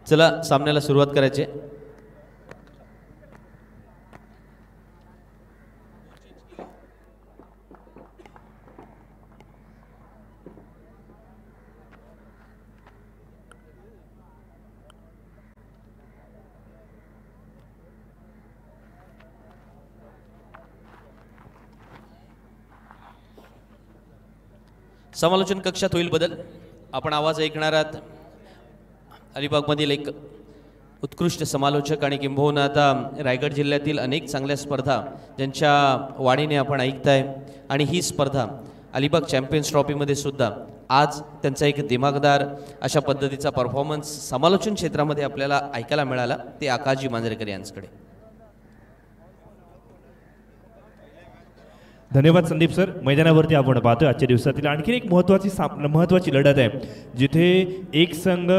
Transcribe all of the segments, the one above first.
चला सामन्याला सुरुवात करायची आहे। समालोचन कक्षात होईल बदल। आपण आवाज ऐकणार आहात अलिबागमधील एक उत्कृष्ट समालोचक आणि किंबहुना आता रायगड जिल्ह्यातील अनेक चांगल्या स्पर्धा ज्यांच्या वाणीने आपण ऐकताय आणि ही स्पर्धा अलिबाग चॅम्पियन्स ट्रॉफीमध्ये सुद्धा आज त्यांचा एक दिमागदार अशा पद्धतीचा परफॉर्मन्स समालोचन क्षेत्रामध्ये आपल्याला ऐकायला मिळाला ते आकाशजी मांजरेकर यांच्याकडे। धन्यवाद संदीप सर। मैदानावरती आपण पाहतोय आजच्या दिवसातील आणखी एक महत्त्वाची लढत आहे जिथे एक संघ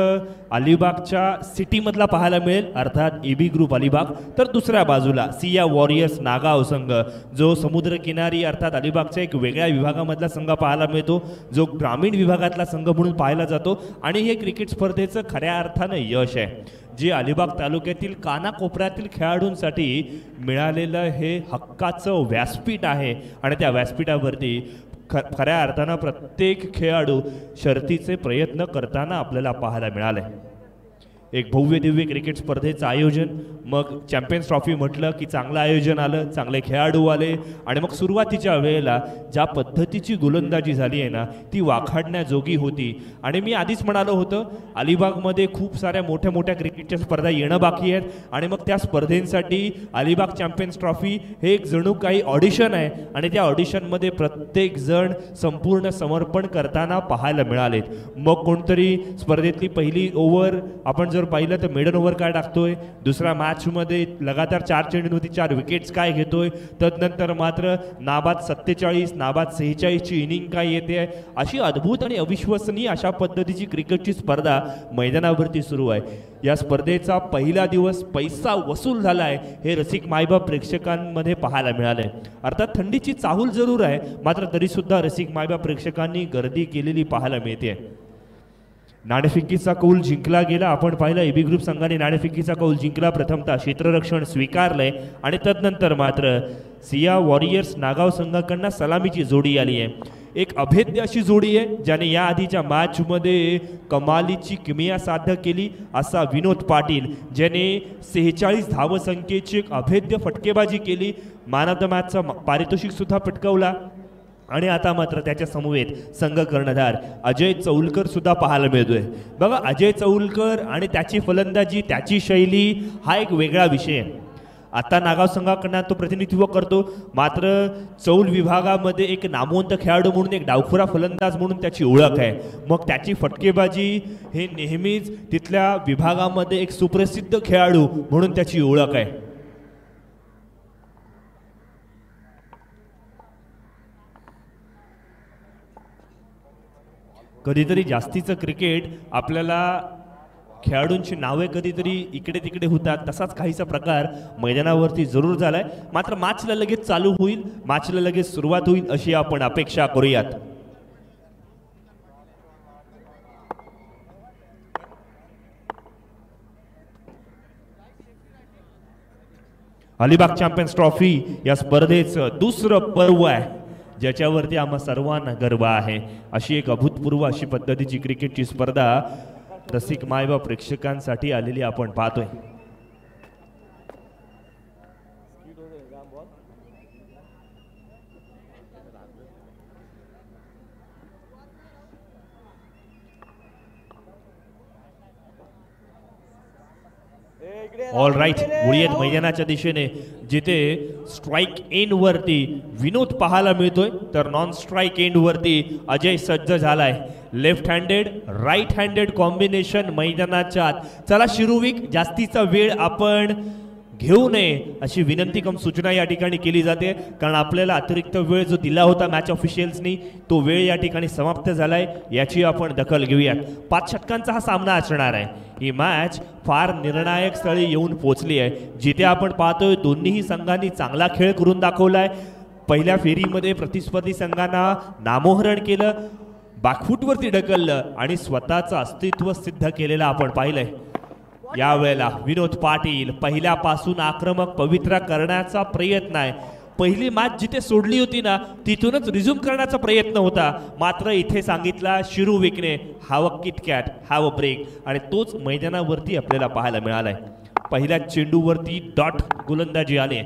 अलिबागच्या सिटीमधला पाहायला मिळेल अर्थात एबी ग्रुप अलिबाग, तर दुसऱ्या बाजूला सिया वॉरियर्स नागाव संघ जो समुद्रकिनारी अर्थात अलिबागच्या एक वेगळ्या विभागामधला संघ पाहायला मिळतो, जो ग्रामीण विभागातला संघ म्हणून पाहिला जातो आणि हे क्रिकेट स्पर्धेचं खऱ्या अर्थानं यश आहे जे अलिबाग तालुक्यातील कानाकोपऱ्यातील खेळाडूंसाठी मिळालेलं हे हक्काचं व्यासपीठ आहे आणि त्या व्यासपीठावरती खऱ्या अर्थानं प्रत्येक खेळाडू शर्तीचे प्रयत्न करताना आपल्याला पाहायला मिळाले। एक भव्य दिव्य क्रिकेट स्पर्धेचं आयोजन, मग चॅम्पियन्स ट्रॉफी म्हटलं की चांगलं आयोजन आलं, चांगले खेळाडू आले आणि मग सुरुवातीच्या वेळेला ज्या पद्धतीची गोलंदाजी झाली आहे ना ती वाखाणण्याजोगी होती। आणि मी आधीच म्हणालो होतं अलिबागमध्ये खूप साऱ्या मोठ्या मोठ्या क्रिकेटच्या स्पर्धा येणं बाकी आहेत आणि मग त्या स्पर्धेसाठी अलिबाग चॅम्पियन्स ट्रॉफी हे एक जणू काही ऑडिशन आहे आणि त्या ऑडिशनमध्ये प्रत्येक जण संपूर्ण समर्पण करताना पाहायला मिळालेत। मग कोणतरी स्पर्धेतली पहिली ओव्हर आपण जर पाहिलं तर मेडन ओव्हर काय टाकतोय, दुसऱ्या मॅचमध्ये लगातार 4 चेंडूंवरती 4 विकेट्स काय घेतोय, तदनंतर मात्र नाबाद 47 नाबाद 46 ची इनिंग काय येते, अशी अद्भुत आणि अविश्वसनीय अशा पद्धतीची क्रिकेटची स्पर्धा मैदानावरती सुरू आहे। या स्पर्धेचा पहिला दिवस पैसा वसूल झालाय हे रसिक मायबाप प्रेक्षकांमध्ये पाहायला मिळालंय। अर्थात थंडीची चाहूल जरूर आहे मात्र तरी सुद्धा रसिक मायबाप प्रेक्षकांनी गर्दी केलेली पाहायला मिळते। नाणेफेकीचा कौल जिंकला गेला। आपण पाहिलं एबी ग्रुप संघाने नाणेफेकीचा कौल जिंकला, प्रथमतः क्षेत्ररक्षण स्वीकारलंय आणि तदनंतर मात्र सिया वॉरियर्स नागाव संघाकडनं सलामीची जोडी आली आहे। एक अभेद्य अशी जोडी आहे ज्याने या आधीच्या मॅचमध्ये कमालीची किमया साध्य केली असा विनोद पाटील ज्याने 46 धावसंख्येची एक अभेद्य फटकेबाजी केली, मॅन ऑफ द मॅचचा पारितोषिक सुद्धा पटकावला आणि आता मात्र त्याच्या समवेत संघ कर्णधार अजय चौलकर सुद्धा पाहायला मिळतोय। बघा अजय चौलकर आणि त्याची फलंदाजी त्याची शैली हा एक वेगळा विषय आहे। आता नागाव संघाकडनं तो प्रतिनिधित्व करतो मात्र चौल विभागामध्ये एक नामवंत खेळाडू म्हणून एक डावखुरा फलंदाज म्हणून त्याची ओळख आहे। मग त्याची फटकेबाजी हे नेहमीच तिथल्या विभागामध्ये एक सुप्रसिद्ध खेळाडू म्हणून त्याची ओळख आहे। कधीतरी जास्तीचं क्रिकेट आपल्याला खेळाडूंची नावे कधीतरी इकडे तिकडे होतात, तसाच काहीसा प्रकार मैदानावरती जरूर झालाय। मात्र मॅचला लगेच चालू होईल, मॅचला लगेच सुरुवात होईल अशी आपण अपेक्षा करूयात। अलिबाग चॅम्पियन्स ट्रॉफी या स्पर्धेचं दुसरं पर्व आहे ज्याच्यावरती आम्हा सर्वांना गर्व आहे। अशी एक अभूतपूर्व अशी पद्धतीची क्रिकेटची स्पर्धा रसिक मायबाप प्रेक्षकांसाठी आलेली आपण पाहतोय। ऑल राईट, मुळीत मैदानाच्या दिशेने जिथे स्ट्राइक एंड वरती विनोद पाहायला मिळतोय तर नॉन स्ट्राइक एंड वरती अजय सज्ज झालाय। Left handed right handed combination मैदानाच्या आत। चला शिरुविक जास्तीचा वेळ आपण घेऊ नये अशी विनंती कम सूचना या ठिकाणी केली जाते कारण आपल्याला अतिरिक्त वेळ जो दिला होता मॅच ऑफिशियल्सनी तो वेळ या ठिकाणी समाप्त झालाय, याची आपण दखल घेऊयात। 5 षटकांचा हा सामना असणार आहे। ही मॅच फार निर्णायक स्थळी येऊन पोहोचली आहे जिथे आपण पाहतोय दोन्ही संघांनी चांगला खेळ करून दाखवलाय। पहिल्या फेरीमध्ये प्रतिस्पर्धी संघांना नामोहरण केलं, बॅकफूटवरती ढकललं आणि स्वतःचं अस्तित्व सिद्ध केलेलं आपण पाहिलंय। यावेळेला विनोद पाटील पहिल्यापासून आक्रमक पवित्रा करण्याचा प्रयत्न आहे. पहिली मॅच जिथे सोडली होती ना तिथूनच रिझ्यूम करण्याचा प्रयत्न होता, मात्र इथे सांगितला शिरू विकने have a KitKat have a break, आणि तोच मैदानावरती आपल्याला पाहायला मिळालाय. पहिल्या चेंडूवरती डॉट गोलंदाजी आले.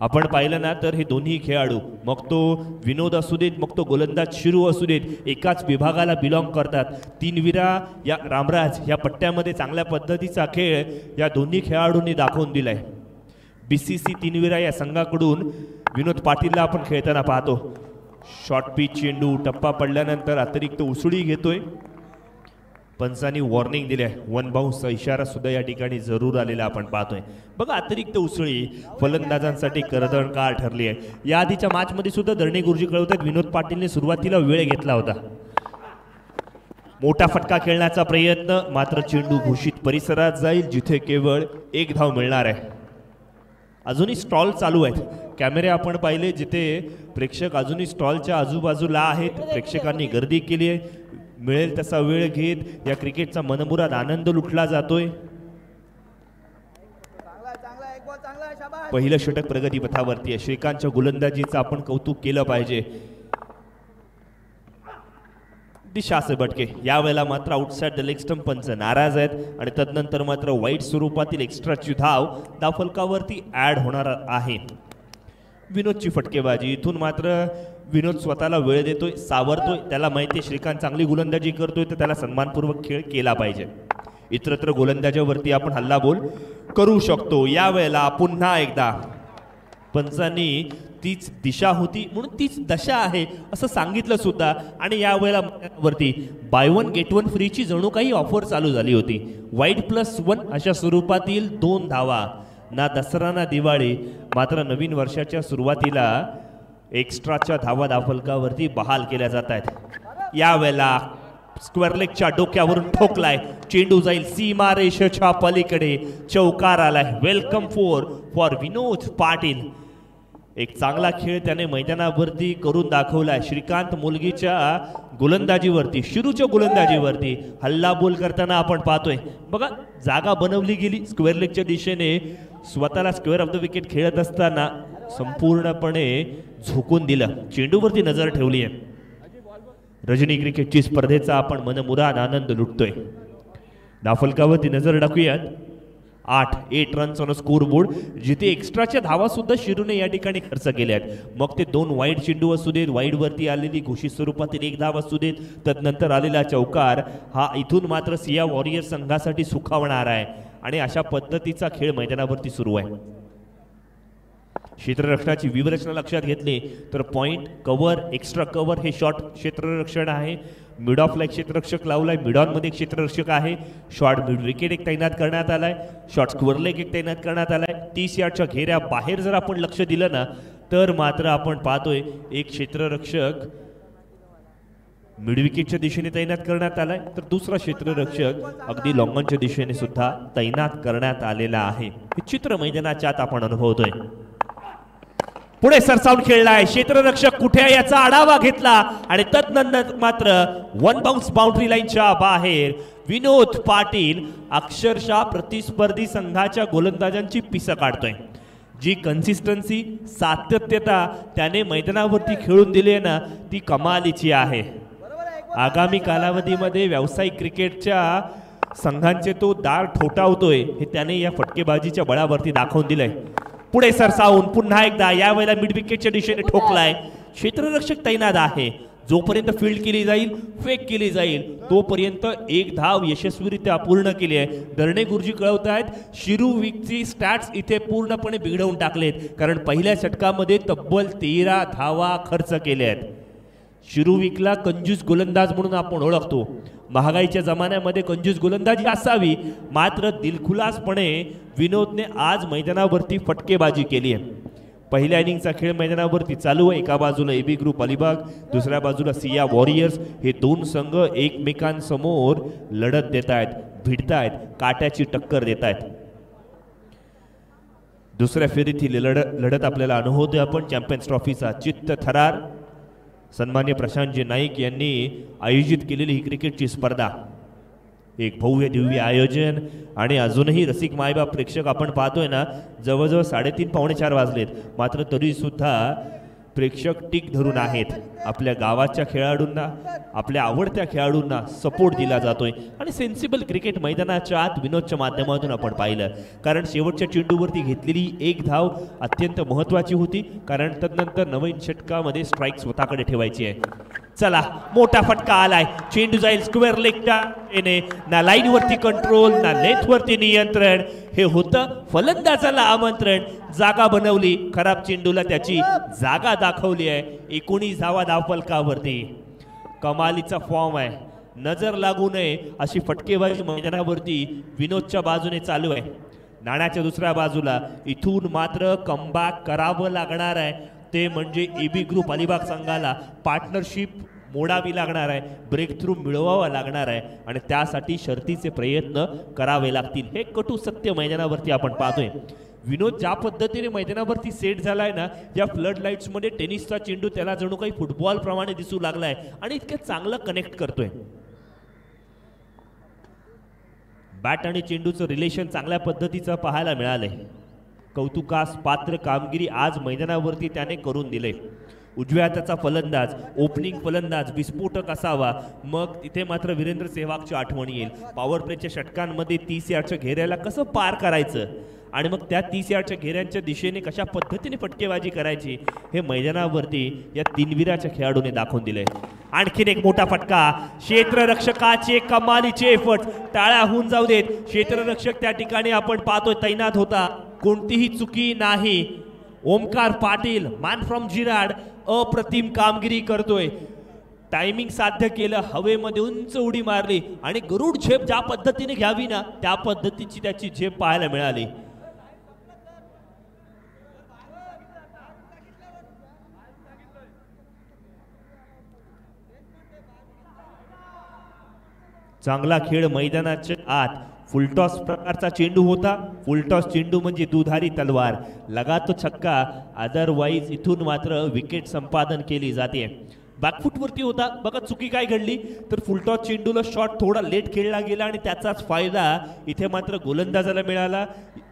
आपण पाहिलं ना तर हे दोन्ही खेळाडू, मग तो विनोद असू देत मग तो गोलंदाज शिरू असू देत, एकाच विभागाला बिलॉंग करतात. तीनविरा या रामराज या पट्ट्यामध्ये चांगल्या पद्धतीचा खेळ या दोन्ही खेळाडूंनी दाखवून दिलाय. BCC तीनविरा या संघाकडून विनोद पाटीलला आपण खेळताना पाहतो. शॉर्ट पिच चेंडू टप्पा पडल्यानंतर अतिरिक्त उसळी घेतोय. पंचांनी वॉर्निंग दिली आहे. वन बाउन्सचा इशारा सुद्धा या ठिकाणी जरूर आलेला आपण पाहतोय. बघा अतिरिक्त उसळी फलंदाजांसाठी करदण काळ ठरली आहे. या आधीच्या मॅचमध्ये सुद्धा धरणे गुरुजी कळवतात विनोद पाटीलने सुरुवातीला वेळ घेतला होता. मोठा फटका खेळण्याचा प्रयत्न, मात्र चेंडू घोषित परिसरात जाईल जिथे केवळ एक धाव मिळणार आहे. अजूनही स्टॉल चालू आहेत. कॅमेरे आपण पाहिले जिथे प्रेक्षक अजूनही स्टॉलच्या आजूबाजूला आहेत. प्रेक्षकांनी गर्दी केली आहे. मिळेल तसा वेळ घेत या क्रिकेटचा मनमुराद आनंद लुटला जातोय. पहिलं षटक प्रगती पथावरती आहे. श्रीकांतच्या गोलंदाजीचं आपण कौतुक केलं पाहिजे. दिशा बटके यावेळेला मात्र आउटसाइड द लेग स्टंप पंच नाराज आहेत, आणि तदनंतर मात्र वाईट स्वरूपातील एक्स्ट्राची धाव फलकावरती ऍड होणार आहे. विनोदची फटकेबाजी, इथून मात्र विनोद स्वतःला वेळ देतोय, सावरतोय. त्याला माहिती आहे श्रीकांत चांगली गोलंदाजी करतोय तर त्याला सन्मानपूर्वक खेळ केला पाहिजे. इतरत्र गोलंदाजावरती आपण हल्लाबोल करू शकतो. यावेळेला पुन्हा एकदा पंचांनी तीच दिशा होती म्हणून तीच दशा आहे असं सांगितलं सुद्धा, आणि यावेळेला वरती बाय वन गेट वन फ्रीची जणू काही ऑफर चालू झाली होती. वाईट+1 अशा स्वरूपातील 2 धावा. ना दसरा ना दिवाळी, मात्र नवीन वर्षाच्या सुरुवातीला एक्स्ट्राच्या धावा दाफलकावरती बहाल केल्या जात आहेत. यावेळेला स्क्वेअर लेगच्या डोक्यावरून ठोकलाय. चेंडू जाईल सीमारेषेच्या पलीकडे. चौकार आलाय. Welcome for Vinod Patil. एक चांगला खेळ त्याने मैदानावरती करून दाखवलाय. श्रीकांत मुलगीच्या गोलंदाजीवरती, शिरूच्या गोलंदाजीवरती हल्लाबोल करताना आपण पाहतोय. बघा जागा बनवली गेली स्क्वेअर लेगच्या दिशेने. स्वतःला स्क्वेअर ऑफ द विकेट खेळत असताना संपूर्णपणे झोकून दिलं. चेंडूवरती नजर ठेवली आहे. रजनी क्रिकेटची स्पर्धेचा आपण मनमुराद आनंद लुटतोय. दाफलकावरती नजर टाकूयात. 8 रन्स ऑन स्कोर बोर्ड, जिथे एक्स्ट्राच्या धावा सुद्धा शिरूने या ठिकाणी खर्च केल्या आहेत. मग ते 2 वाईड चेंडू असू देत, वाईडवरती आलेली घोषित स्वरूपातील 1 धाव असू देत, तदनंतर आलेला चौकार, हा इथून मात्र सिया वॉरियर संघासाठी सुखावणार आहे. आणि अशा पद्धतीचा खेळ मैदानावरती सुरू आहे. क्षेत्ररक्षणाची व्यूहरचना लक्षात घेतली तर पॉइंट, कव्हर, एक्स्ट्रा कव्हर हे शॉर्ट क्षेत्ररक्षण आहे. मिड ऑफ लाईक क्षेत्ररक्षक लावलाय. मिड ऑन मध्ये क्षेत्ररक्षक आहे. शॉर्ट मिड विकेट एक तैनात करण्यात आलाय. शॉर्ट स्क्वेअर लेग एक तैनात करण्यात आलाय. 30 यार्डच्या घेऱ्या बाहेर जर आपण लक्ष दिलं ना तर मात्र आपण पाहतोय एक क्षेत्ररक्षक मिड विकेटच्या दिशेने तैनात करण्यात आलाय, तर दुसरा क्षेत्ररक्षक अगदी लॉंगॉनच्या दिशेने सुद्धा तैनात करण्यात आलेला आहे. हे चित्र मैदानाच्या आत आपण अनुभवतोय. पुढे सरसावून खेळलाय. क्षेत्ररक्षक कुठे आहे याचा आढावा घेतला आणि तदनंतर मात्र 1 बाउन्स बाउंड्री लाईनच्या बाहेर विनोद पाटील अक्षरशः प्रतिस्पर्धी संघाच्या गोलंदाजांची पिसं काढतोय. जी कन्सिस्टन्सी, सातत्यता त्याने मैदानावरती खेळून दिली आहे ना ती कमालीची आहे. आगामी कालावधीमध्ये व्यावसायिक क्रिकेटच्या संघांचे तो दार ठोठावतोय हे त्याने या फटकेबाजीच्या बळावरती दाखवून दिलंय. पुढे सरसावून पुन्हा एकदा यावेळेला मिड विकेटच्या दिशेने ठोकलाय. क्षेत्ररक्षक तैनात आहे. जोपर्यंत फील्ड केली जाईल, फेक केली जाईल, तोपर्यंत 1 धाव यशस्वीरित्या पूर्ण केली आहे. दर्णे गुरुजी कळवत आहेत शिरू वीकची स्टॅट्स इथे पूर्णपणे बिघडवून टाकलेत, कारण पहिल्या षटकामध्ये तब्बल 13 धावा खर्च केल्या आहेत. शिरू वीकला कंजूस गोलंदाज म्हणून आपण ओळखतो. महागाईच्या जमान्यामध्ये कंजूस गोलंदाजी असावी, मात्र दिलखुलासपणे विनोदने आज मैदानावरती फटकेबाजी केली आहे. पहिल्या इनिंगचा खेळ मैदानावरती चालू आहे. एका बाजूला एबी ग्रुप अलिबाग, दुसऱ्या बाजूला सिया वॉरियर्स. हे 2 संघ एकमेकांसमोर लढत देत आहेत, भिडतायत, काट्याची टक्कर देत आहेत. दुसऱ्या फेरीतील लढत आपल्याला अनुभवतोय आपण. चॅम्पियन्स ट्रॉफीचा चित्त थरार सन्मान्य प्रशांतजी नाईक यांनी आयोजित केलेली ही क्रिकेटची स्पर्धा. एक भव्य दिव्य आयोजन आणि अजूनही रसिक मायबाप प्रेक्षक आपण पाहतोय ना, जवळजवळ 3:30 पावणे 4 वाजलेत, मात्र तरी सुद्धा प्रेक्षक टिक धरून आहेत. आपल्या गावाच्या खेळाडूंना, आपल्या आवडत्या खेळाडूंना सपोर्ट दिला जातोय आणि सेन्सिबल क्रिकेट मैदानाच्या आत विनोदच्या माध्यमातून आपण पाहिलं. कारण शेवटच्या चेंडूवरती घेतलेली एक धाव अत्यंत महत्त्वाची होती, कारण तदनंतर नवीन षटकामध्ये स्ट्राईक स्वतःकडे ठेवायची आहे. चला, मोठा फटका आलाय, चेंडू जाईल स्क्वेअर लेगच्या येणे, ना लाईन वरती कंट्रोल ना लेथ वरती नियंत्रण. हे होतं फलंदाजाला आमंत्रण. जागा बनवली, खराब चेंडूला त्याची जागा दाखवली आहे. 19 धावा धावफलकावरती. कमालीचा फॉर्म आहे, नजर लागू नये अशी फटकेबाजी मैदानावरती विनोदच्या बाजूने चालू आहे. नाण्याच्या दुसऱ्या बाजूला इथून मात्र कमबॅक करावं लागणार आहे, ते म्हणजे एबी ग्रुप अलिबाग संघाला पार्टनरशिप मोडावी लागणार आहे, ब्रेक थ्रू मिळवावा लागणार आहे आणि त्यासाठी शर्तीचे प्रयत्न करावे लागतील. हे कटू सत्य मैदानावरती आपण पाहतोय. विनोद ज्या पद्धतीने मैदानावरती सेट झालाय ना, या फ्लड लाईट्स मध्ये टेनिसचा चेंडू त्याला जणू काही फुटबॉल प्रमाणे दिसू लागलाय आणि इतके चांगलं कनेक्ट करतोय. बॅट आणि चेंडूचं रिलेशन चांगल्या पद्धतीचं पाहायला मिळालंय. कौतुकास पात्र कामगिरी आज मैदानावरती त्याने करून दिले. उजव्या हाताचा फलंदाज, ओपनिंग फलंदाज विस्फोटक असावा, मग तिथे मात्र वीरेंद्र सेहवागची आठवण येईल. पॉवर प्लेच्या षटकांमध्ये 30 यार्डच्या घेऱ्याला कसं पार करायचं आणि मग त्या 30 यार्डच्या घेऱ्यांच्या दिशेने कशा पद्धतीने फटकेबाजी करायची हे मैदानावरती या तीनवीराच्या खेळाडूने दाखवून दिले. आणखीन एक मोठा फटका, क्षेत्ररक्षकाचे कमालीचे एफर्ट टाळ्या होऊन जाऊ देत. क्षेत्ररक्षक त्या ठिकाणी आपण पाहतोय तैनात होता, कोणतीही चुकी नाही. Omkar Patil, man from Gerard, अप्रतिम कामगिरी करतोय. टायमिंग साध्य केलं, हवेमध्ये उंच उडी मारली आणि गरुड झेप ज्या पद्धतीने घ्यावी ना त्या पद्धतीची त्याची झेप पाहायला मिळाली. चांगला खेळ मैदानाच्या आत. फुलटॉस प्रकारचा चेंडू होता. फुलटॉस चेंडू म्हणजे दुधारी तलवार, लगातो छक्का, अदरवाईज इथून मात्र विकेट संपादन केली जाते. बॅकफुटवरती होता बघा, चुकी काय घडली तर फुलटॉस चेंडूला शॉट थोडा लेट खेळला गेला आणि त्याचाच फायदा इथे मात्र गोलंदाजाला मिळाला.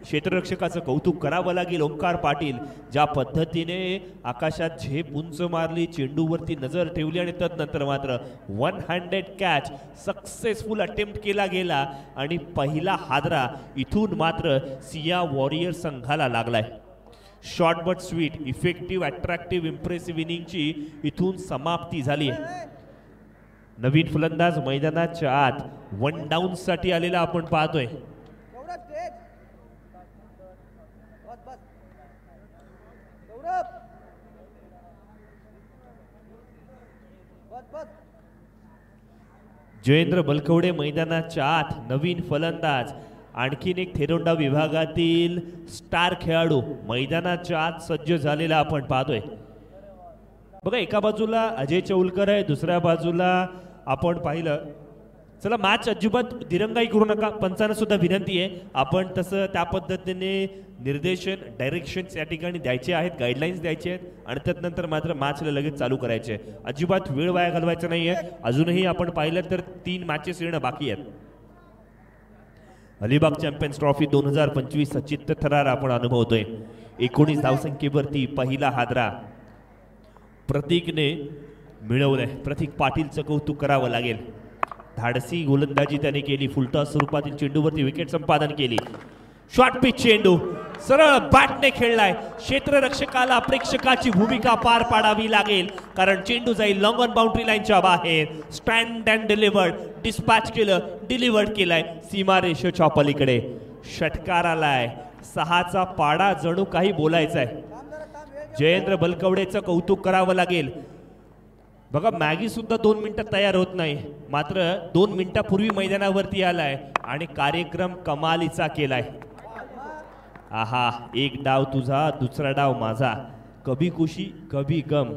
क्षेत्ररक्षकाचं कौतुक करावं लागेल. ओंकार पाटील ज्या पद्धतीने आकाशात झेप उंच मारली, चेंडूवरती नजर ठेवली आणि तदनंतर मात्र 100 कॅच सक्सेसफुल अटेम्प्ट केला गेला आणि पहिला हादरा इथून मात्र सिया वॉरियर संघाला लागलाय. Short but sweet, effective, attractive, impressive इनिंगची इथून समाप्ती झाली. नवीन फलंदाज मैदानाच्या आत 1 डाऊन साठी आलेला आपण पाहतोय. जयेंद्र बलकवडे मैदानाच्या आत नवीन फलंदाज. आणखीन एक थेरोंडा विभागातील स्टार खेळाडू मैदानाच्या आत सज्ज झालेला आपण पाहतोय. बघा, एका बाजूला अजय चौलकर आहे, दुसऱ्या बाजूला आपण पाहिलं. चला, मॅच अजिबात दिरंगाई करू नका, पंचांना सुद्धा विनंती आहे आपण तसं त्या पद्धतीने निर्देशन, डायरेक्शन्स या ठिकाणी द्यायचे आहेत, गाईडलाईन्स द्यायचे आहेत आणि त्यानंतर मात्र मॅचला लगेच चालू करायचे. अजिबात वेळ वाया घालवायचा नाहीये. अजूनही आपण पाहिलं तर 3 मॅचेस येणं बाकी आहेत. अलिबाग चॅम्पियन्स ट्रॉफी 2025 चित्त थरार आपण अनुभवतोय. 19 धावसंख्येवरती पहिला हादरा प्रतीकने मिळवलाय. प्रतीक पाटीलचं कौतुक करावं लागेल. धाडसी गोलंदाजी त्याने केली. फुलटॉस स्वरूपातील चेंडूवरती विकेट संपादन केली. शॉर्ट पिच चेंडू सरळ बॅटने खेळलाय. क्षेत्ररक्षकाला प्रेक्षकाची भूमिका पार पाडावी लागेल, कारण चेंडू जाईल लॉंग ऑन बाउंड्री लाईनच्या बाहेर. स्टँड अँड डिलिव्हर्ड, डिस्पॅच केलं, डिलिव्हर्ड केलाय सीमारेषेच्या पलीकडे. षटकार आलाय. 6चा पाडा जणू काही बोलायचा आहे. जयेंद्र बलकवडेचं कौतुक करावं लागेल. बघा, मॅगी सुद्धा 2 मिनिटात तयार होत नाही, मात्र 2 मिनिटापूर्वी मैदानावरती आलाय आणि कार्यक्रम कमालीचा केलाय. आहा, एक डाव तुझा, दुसरा डाव माझा, कभी खुशी कभी गम,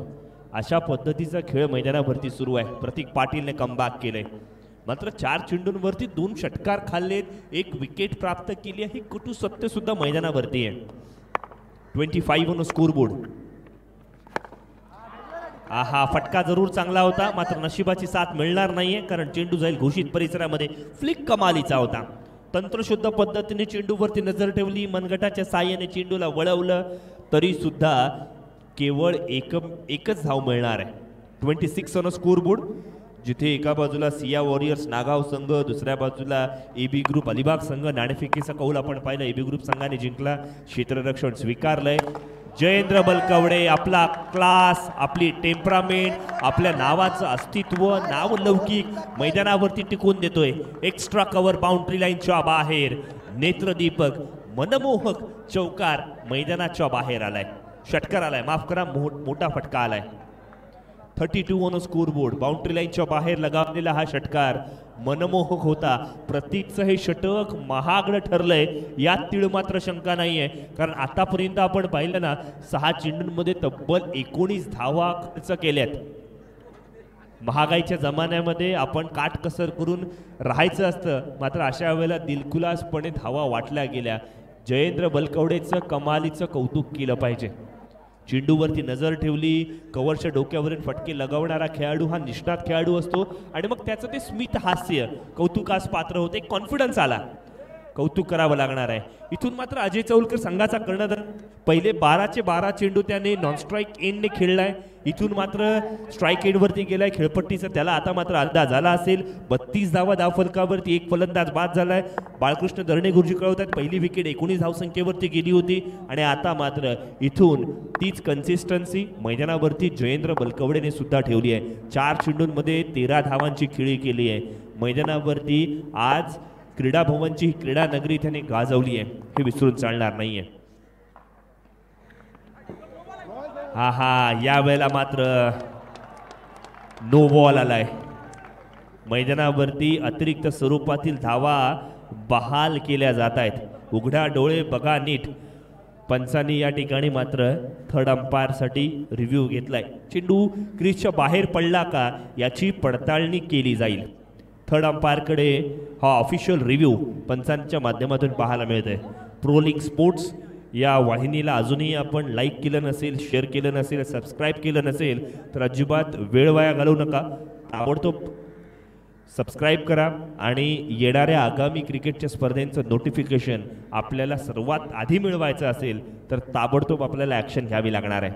अशा पद्धतीचा खेळ मैदानावरती सुरू आहे. प्रतीक पाटीलने कमबॅक केलंय. मात्र 4 चेंडूंवरती 2 षटकार खाल्लेत, 1 विकेट प्राप्त केली आहे. कटू सत्य सुद्धा मैदानावरती आहे. 25 ऑन स्कोर बोर्ड. हा फटका जरूर चांगला होता, मात्र नशिबाची साथ मिळणार नाहीये कारण चेंडू जाईल घोषित परिसरामध्ये. फ्लिक कमालीचा होता. तंत्रशुद्ध पद्धतीने चेंडूवरती नजर ठेवली, मनगटाच्या साह्याने चेंडूला वळवलं तरी सुद्धा केवळ एकच धाव मिळणार आहे. 26 ऑन स्कोर बोर्ड, जिथे एका बाजूला सिया वॉरियर्स नागाव संघ, दुसऱ्या बाजूला एबी ग्रुप अलिबाग संघ. नाणेफेकीचा कौल आपण पाहिला, एबी ग्रुप संघाने जिंकला, क्षेत्ररक्षण स्वीकारलंय. जयेंद्र बलकवडे आपला क्लास, आपली टेम्परामेंट, आपल्या नावाचं अस्तित्व, नाव लौकिक मैदानावरती टिकून देतोय. एक्स्ट्रा कव्हर बाउंड्री लाईनच्या बाहेर नेत्रदीपक मनमोहक चौकार मैदानाच्या बाहेर आलाय. षटकार आलाय, माफ करा, मोठा फटका आलाय. 32 ऑन स्कोर बोर्ड. बाउंड्री लाईनच्या बाहेर लगावलेला हा षटकार मनमोहक होता. प्रतीकचं हे षटक महागडं ठरलंय यात तीळ मात्र शंका नाहीये, कारण आतापर्यंत आपण पाहिलं ना 6 चेंडूंमध्ये तब्बल 19 धावा खर्च केल्यात. महागाईच्या जमान्यामध्ये आपण काटकसर करून राहायचं असतं, मात्र अशा वेळेला दिलखुलासपणे धावा वाटल्या गेल्या. जयेंद्र बलकवडेचं कमालीचं कौतुक केलं पाहिजे. चेंडूवरती नजर ठेवली, कव्हरच्या डोक्यावरील फटके लगावणारा खेळाडू हा निष्णात खेळाडू असतो आणि मग त्याचं ते स्मित हास्य कौतुकास पात्र होते. कॉन्फिडन्स आला, कौतुक करावं लागणार आहे. इथून मात्र अजय चौलकर संघाचा कर्णधार, पहिले 12चे 12 चेंडू त्याने नॉन स्ट्राईक एंडने खेळलाय. इथून मात्र स्ट्राईक एंडवरती गेलाय खेळपट्टीचा, त्याला आता मात्र अंदाज आला असेल. 32 धावा धावफलकावरती, एक फलंदाज बाद झालाय. बाळकृष्ण धरणे गुरुजी कळवतात पहिली विकेट 19 धावसंख्येवरती गेली होती आणि आता मात्र इथून तीच कन्सिस्टन्सी मैदानावरती जयेंद्र बलकवडेने सुद्धा ठेवली आहे. 4 चेंडूंमध्ये 13 धावांची खेळी केली आहे. मैदानावरती आज क्रीडा भवनची ही क्रीडा नगरी त्याने गाजवली आहे, हे विसरून चालणार नाहीये. या वेळेला मात्र नो बॉल आलाय. मैदानावरती अतिरिक्त स्वरूपातील धावा बहाल केल्या जात आहेत. उघडा डोळे बघा नीट. पंचांनी या ठिकाणी मात्र थर्ड अंपायरसाठी रिव्ह्यू घेतलाय. चेंडू क्रीजच्या बाहेर पडला का याची पडताळणी केली जाईल. थर्ड अंपायरकडे हा ऑफिशियल रिव्ह्यू पंचांच्या माध्यमातून पाहायला मिळत आहे. प्रो लीग स्पोर्ट्स या वाहिनीला अजूनही आपण लाईक केलं नसेल, शेअर केलं नसेल, सबस्क्राईब केलं नसेल तर अजिबात वेळ वाया घालवू नका. ताबडतोब सबस्क्राईब करा आणि येणाऱ्या आगामी क्रिकेटच्या स्पर्धेंचं नोटिफिकेशन आपल्याला सर्वात आधी मिळवायचं असेल तर ताबडतोब आपल्याला ॲक्शन घ्यावी लागणार आहे.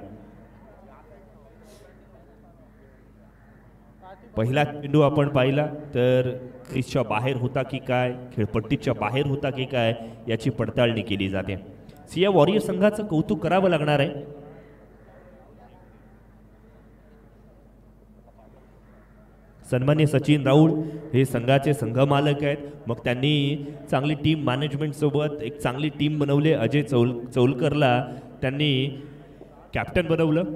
पहिला चेंडू आपण पाहिला तर क्रीजच्या बाहेर होता की काय, खेळपट्टीच्या बाहेर होता की काय याची पडताळणी केली जाते. सिया वॉरियर संघाचं कौतुक करावं लागणार आहे. सन्मान्य सचिन राऊळ हे संघाचे संघमालक आहेत, मग त्यांनी चांगली टीम मॅनेजमेंट सोबत एक चांगली टीम बनवली. अजय चौलकरला त्यांनी कॅप्टन बनवलं.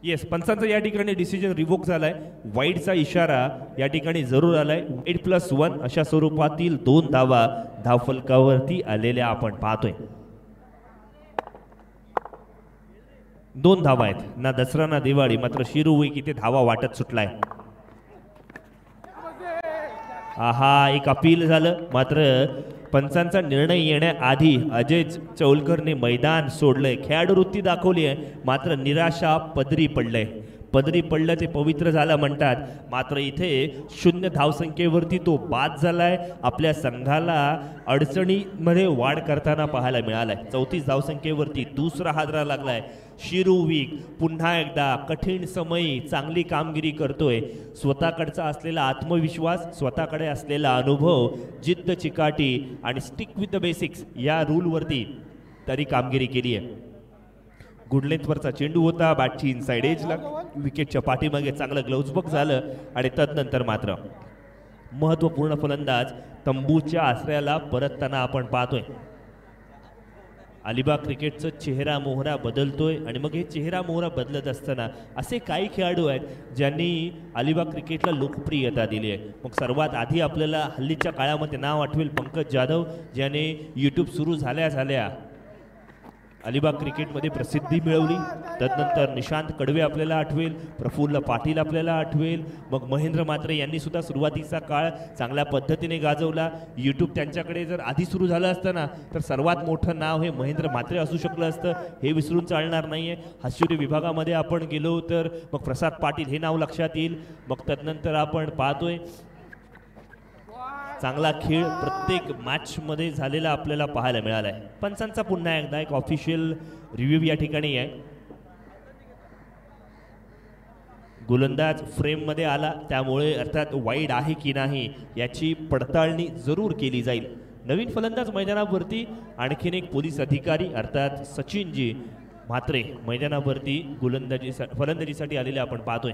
येस, पंचांचा या ठिकाणी डिसिजन रिवोक झालाय. वाईडचा इशारा या ठिकाणी जरूर आलाय. 8+1 अशा स्वरूपातील 2 धावा धावफलकावरती आलेल्या आपण पाहतोय. 2 धावा आहेत, ना दसरा ना दिवाळी, मात्र शिरू किती धावा वाटत सुटलाय. एक अपील झालं, मात्र पंचांचा निर्णय येण्याआधी अजय चौलकरने मैदान सोडलंय. खेळाडूवृत्ती दाखवली आहे, मात्र निराशा पदरी पडलंय. पदरी पडलं ते पवित्र झालं म्हणतात, मात्र इथे 0 धावसंख्येवरती तो बाद झालाय. आपल्या संघाला अडचणीमध्ये वाढ करताना पाहायला मिळालाय. 34 धावसंख्येवरती दुसरा हादरा लागलाय. शिरूविक पुन्हा एकदा कठीण समयी चांगली कामगिरी करतोय. स्वतःकडचा असलेला आत्मविश्वास, स्वतःकडे असलेला अनुभव, जिद्द चिकाटी आणि स्टिक विथ द बेसिक्स या रूलवरती तरी कामगिरी केली आहे. गुड लेंथवरचा चेंडू होता, बॅटची इनसाइड एजला, विकेटच्या पाठीमागे चांगलं ग्लोव्ज बॉक्स झालं आणि तदनंतर मात्र महत्त्वपूर्ण फलंदाज तंबूच्या आश्रयाला परतताना आपण पाहतोय. अलिबाग क्रिकेटचं चेहरा मोहरा बदलतोय आणि मग हे चेहरा मोहरा बदलत असताना असे काही खेळाडू आहेत ज्यांनी अलिबाग क्रिकेटला लोकप्रियता दिली आहे. मग सर्वात आधी आपल्याला हल्लीच्या काळामध्ये नाव आठवेल पंकज जाधव, ज्याने यूट्यूब सुरू झाल्या अलिबाग क्रिकेटमध्ये प्रसिद्धी मिळवली. तदनंतर निशांत कडवे आपल्याला आठवेल, प्रफुल्ल पाटील आपल्याला आठवेल, मग महेंद्र म्हात्रे यांनी सुद्धा सुरुवातीचा काळ चांगल्या पद्धतीने गाजवला. यूट्यूब त्यांच्याकडे जर आधी सुरू झालं असतं ना तर सर्वात मोठं नाव हे महेंद्र म्हात्रे असू शकलं असतं, हे विसरून चालणार नाहीये. हास्यवृत्ती विभागामध्ये आपण गेलो तर मग प्रसाद पाटील हे नाव लक्षात येईल. मग तदनंतर आपण पाहतोय चांगला खेळ प्रत्येक मॅचमध्ये झालेला आपल्याला पाहायला मिळाला आहे. पंचांचा पुन्हा एकदा एक ऑफिशियल रिव्ह्यू या ठिकाणी आहे. गोलंदाज फ्रेममध्ये आला त्यामुळे अर्थात वाईड आहे की नाही याची पडताळणी जरूर केली जाईल. नवीन फलंदाज मैदानावरती आणखीन एक पोलीस अधिकारी अर्थात सचिनजी म्हात्रे मैदानावरती फलंदाजीसाठी आलेले आपण पाहतोय.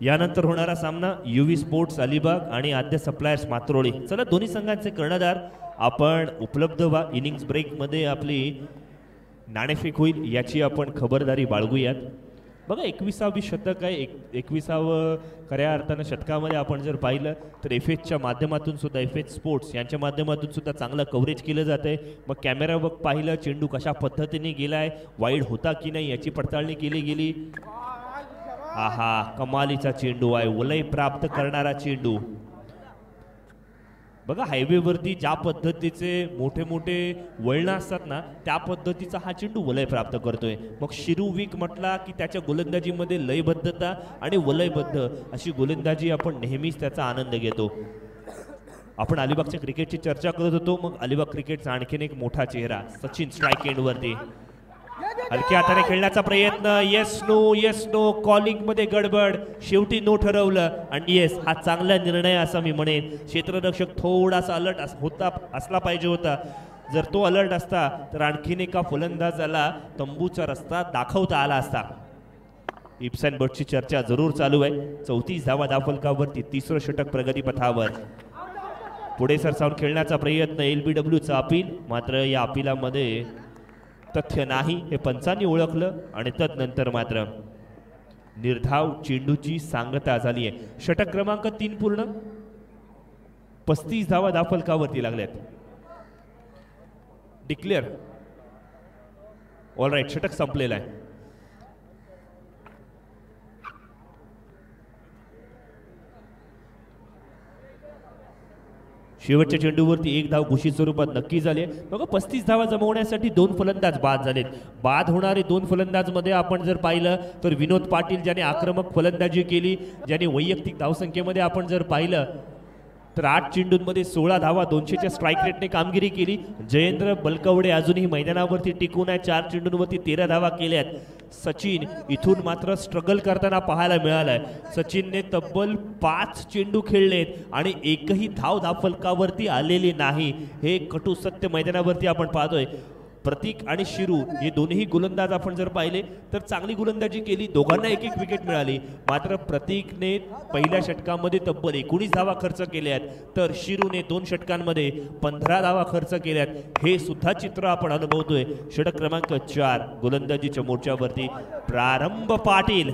यानंतर होणारा सामना युवी स्पोर्ट्स अलिबाग आणि आद्य सप्लायर्स मात्रोळी. चला दोन्ही संघांचे कर्णधार आपण उपलब्ध व्हा. इनिंग्स ब्रेकमध्ये आपली नाणेफेक होईल याची आपण खबरदारी बाळगूयात. बघा 21वी शतक आहे. 21वं खऱ्या अर्थानं शतकामध्ये आपण जर पाहिलं तर एफएचच्या माध्यमातून सुद्धा एफएच स्पोर्ट्स यांच्या माध्यमातून सुद्धा चांगलं कव्हरेज केलं जातं आहे. मग कॅमेरावर पाहिलं चेंडू कशा पद्धतीने गेलाय, वाईड होता की नाही याची पडताळणी केली गेली. आहा कमालीचा चेंडू आहे, वलय प्राप्त करणारा चेंडू. बघा हायवेवरती ज्या पद्धतीचे मोठे मोठे वळणं असतात ना त्या पद्धतीचा हा चेंडू वलय प्राप्त करतोय. मग शिरुविक म्हटला की त्याच्या गोलंदाजीमध्ये लयबद्धता आणि वलयबद्ध अशी गोलंदाजी आपण नेहमीच त्याचा आनंद घेतो. आपण अलिबागच्या क्रिकेटची चर्चा करत होतो. मग अलिबाग क्रिकेटचा आणखीन एक मोठा चेहरा सचिन स्ट्राईक एंडवरती हलक्या हाताने खेळण्याचा प्रयत्न. येस नो कॉलिंग मध्ये गडबड, शेवटी नो ठरवलं आणि येस हा चांगला निर्णय असा मी म्हणेन. क्षेत्ररक्षक थोडासा अलर्ट असला पाहिजे होता. जर तो अलर्ट असता तर आणखीन एका फलंदाजाला तंबूचा रस्ता दाखवता आला असता. इप्सन बटची चर्चा जरूर चालू आहे. 34 धावा धावफलकावरती, तिसरं षटक प्रगती पथावर. पुढे सरसावून खेळण्याचा प्रयत्न, LBWचं अपील. मात्र या अपिलामध्ये तथ्य नाही हे पंचांनी ओळखलं आणि तदनंतर मात्र निर्धाव चेंडूची सांगता झाली आहे. षटक क्रमांक 3 पूर्ण, 35 धावा धावफलकावरती लागल्यात. डिक्लेअर ऑल राईट, षटक संपलेला आहे. शेवटच्या चेंडूवरती एक धाव घोषित स्वरूपात नक्की झाले. बघा 35 धावा जमवण्यासाठी 2 फलंदाज बाद झालेत. बाद होणारे 2 फलंदाज मध्ये आपण जर पाहिलं तर विनोद पाटील ज्याने आक्रमक फलंदाजी केली, ज्याने वैयक्तिक धावसंख्येमध्ये आपण जर पाहिलं तर 8 चेंडूंमध्ये 16 धावा, 200च्या स्ट्राईक रेटने कामगिरी केली. जयेंद्र बलकवडे अजूनही मैदानावरती टिकून आहे, 4 चेंडूंवरती 13 धावा केल्यात. सचिन इथून मात्र स्ट्रगल करताना पाहायला मिळालाय. सचिनने तब्बल 5 चेंडू खेळलेत आणि एकही धाव धावफलकावरती आलेली नाही. हे कटू सत्य मैदानावरती आपण पाहतोय. प्रतीक आणि शिरू हे दोन्ही गोलंदाज आपण जर पाहिले तर चांगली गोलंदाजी केली. दोघांना एक एक विकेट मिळाली. मात्र प्रतीकने पहिल्या षटकामध्ये तब्बल 19 धावा खर्च केल्यात तर शिरूने 2 षटकांमध्ये 15 धावा खर्च केल्यात. हे सुद्धा चित्र आपण अनुभवतोय. षटक क्रमांक 4 गोलंदाजीच्या मोर्चावरती प्रारंभ पाटील.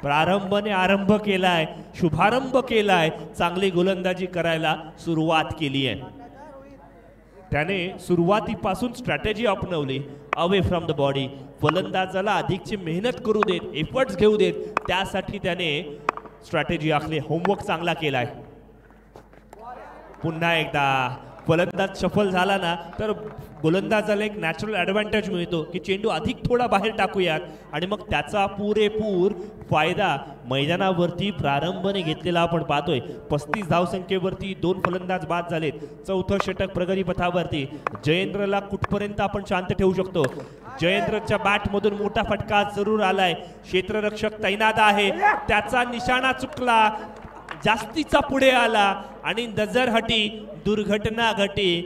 प्रारंभने आरंभ केलाय, शुभारंभ केलाय, चांगली गोलंदाजी करायला सुरुवात केली आहे. त्याने सुरुवातीपासून स्ट्रॅटेजी अपनवली. अवे फ्रॉम द बॉडी, फलंदाजाला अधिकची मेहनत करू देत, एफर्ट्स घेऊ देत, त्यासाठी त्याने स्ट्रॅटेजी आखली. होमवर्क चांगला केलाय. पुन्हा एकदा फलंदाज सफल झाला ना तर गोलंदाजाला एक नॅचरल ॲडव्हान्टेज मिळतो की चेंडू अधिक थोडा बाहेर टाकूयात आणि मग त्याचा पुरेपूर फायदा मैदानावरती प्रारंभने घेतलेला आपण पाहतोय. 35 धावसंख्येवरती 2 फलंदाज बाद झालेत. चौथं षटक प्रगती पथावरती. जयेंद्रला कुठपर्यंत आपण शांत ठेवू शकतो? जयेंद्रच्या बॅटमधून मोठा फटका जरूर आलाय. क्षेत्ररक्षक तैनात आहे, त्याचा निशाणा चुकला, जास्तीचा पुढे आला आणि नजर हटी, दुर्घटना घटी.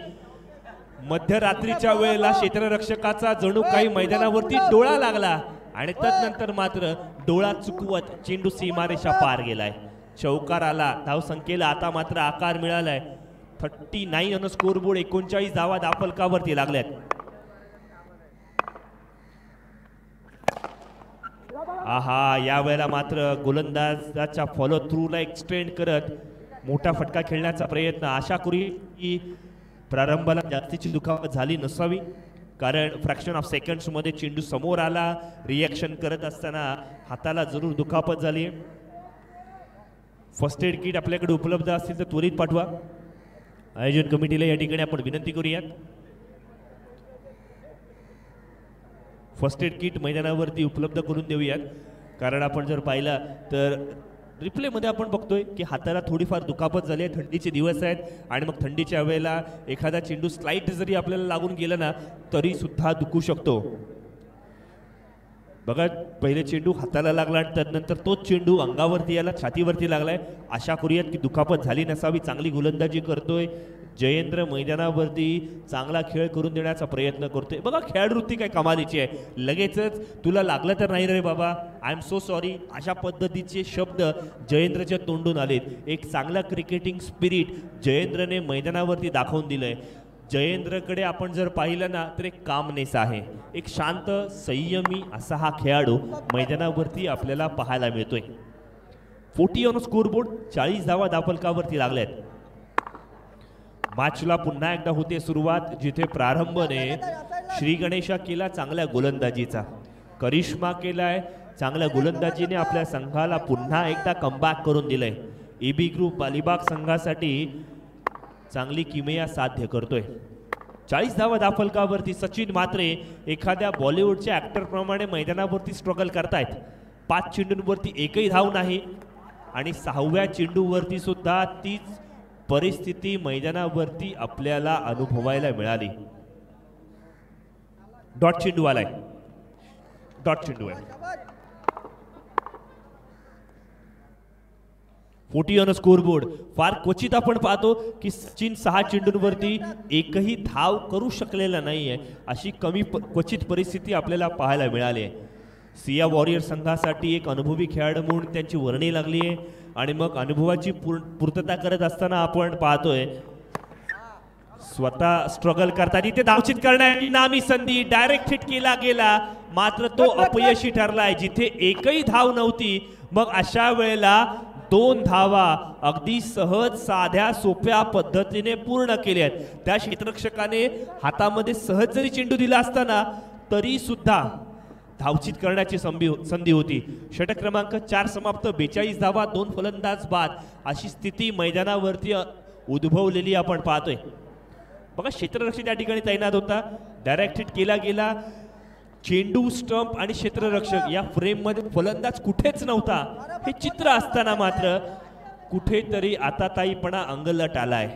मध्यरात्रीच्या वेळेला क्षेत्ररक्षकाचा जणू काही मैदानावरती डोळा लागला आणि तदनंतर मात्र डोळा चुकवत चेंडू सीमारेषा पार गेलाय. चौकार आला. धावसंख्येला आता मात्र आकार मिळालाय. 39 ऑन स्कोरबोर्ड. 39 धावा धावफलकावरती लागल्यात. आहा यावेळेला मात्र गोलंदाजाच्या फॉलो थ्रूला एक्सटेंड करत मोठा फटका खेळण्याचा प्रयत्न. आशा करू की प्रारंभाला जास्तीची दुखापत झाली नसावी, कारण फ्रॅक्शन ऑफ सेकंड्समध्ये चेंडू समोर आला, रिॲक्शन करत असताना हाताला जरूर दुखापत झाली. फर्स्ट एड किट आपल्याकडे उपलब्ध असतील तर त्वरित पाठवा. आयोजन कमिटीला या ठिकाणी आपण विनंती करूयात. फर्स्ट एड किट मैदानावरती उपलब्ध करून देऊयात, कारण आपण जर पाहिला तर रिप्लेमध्ये आपण बघतोय की हाताला थोडीफार दुखापत झाली आहे. थंडीचे दिवस आहेत आणि मग थंडीच्या वेळेला एखादा चेंडू स्लाइट जरी आपल्याला लागून गेला ना तरी सुद्धा दुखू शकतो. बघा, पहिले चेंडू हाताला लागला आणि त्यानंतर तोच चेंडू अंगावरती याला छातीवरती लागलाय. आशा करूयात की दुखापत झाली नसावी. चांगली गोलंदाजी करतोय जयेंद्र, मैदानावरती चांगला खेळ करून देण्याचा प्रयत्न करतोय. बघा, खेळवृत्ती काय कमालीची आहे. लगेचच तुला लागलं तर नाही रे बाबा, आय एम सो सॉरी, अशा पद्धतीचे शब्द जयेंद्रच्या तोंडून आलेत. एक चांगला क्रिकेटिंग स्पिरिट जयेंद्रने मैदानावरती दाखवून दिलंय. जयेंद्रकडे आपण जर पाहिलं ना तर एक कामनेस आहे, एक शांत संयमी असा हा खेळाडू मैदानावरती आपल्याला पाहायला मिळतोय. 40 ऑन स्कोरबोर्ड, 40 धावा दाफलकावरती लागल्यात. मॅचला पुन्हा एकदा होते सुरुवात, जिथे प्रारंभने श्री गणेशा केला चांगल्या गोलंदाजीचा, करिश्मा केलाय चांगल्या गोलंदाजीने आपल्या संघाला पुन्हा एकदा कमबॅक करून दिलंय. एबी ग्रुप अलिबाग संघासाठी चांगली किमया साध्य करतोय. 40 धावा दाफलकावरती सचिन म्हात्रे एखाद्या बॉलिवूडच्या ऍक्टर प्रमाणे मैदानावरती स्ट्रगल करतायत. 5 चेंडूंवरती एकही धाव नाही आणि 6व्या चेंडूवरती सुद्धा तीच परिस्थिती मैदानावरती आपल्याला अनुभवायला मिळाली. डॉट चेंडू आलाय, डॉट चेंडू आहे. 40 ऑन स्कोरबोर्ड. फार क्वचित आपण पाहतो की सचिन 6 चेंडूंवरती एकही धाव करू शकलेला नाहीये. अशी क्वचित परिस्थिती आपल्याला पाहायला मिळाली आहे. सिया वॉरियर संघासाठी एक अनुभवी खेळाडू म्हणून त्यांची वर्णी लागली आहे आणि मग अनुभवाची पूर्तता करत असताना आपण पाहतोय स्वतः स्ट्रगल करताना इथे धावचित करण्याची नामी संधी, डायरेक्ट हिट केला गेला, मात्र तो अपयशी ठरलाय. जिथे एकही धाव नव्हती, मग अशा वेळेला 2 धावा अगदी सहज साध्या सोप्या पद्धतीने पूर्ण केल्या आहेत. त्या क्षेत्ररक्षकाने हातामध्ये सहज जरी चेंडू दिला असताना तरी सुद्धा धावचित करण्याची संधी होती. षटक क्रमांक 4 समाप्त, 42 धावा, 2 फलंदाज बाद अशी स्थिती मैदानावरती उद्भवलेली आपण पाहतोय. बघा, क्षेत्ररक्षक त्या ठिकाणी तैनात होता, डायरेक्ट हिट केला गेला. चेंडू, स्टंप आणि क्षेत्ररक्षक या फ्रेम मध्ये फलंदाज कुठेच नव्हता. हे चित्र असताना मात्र कुठेतरी आताताईपणा अंगलट आलाय.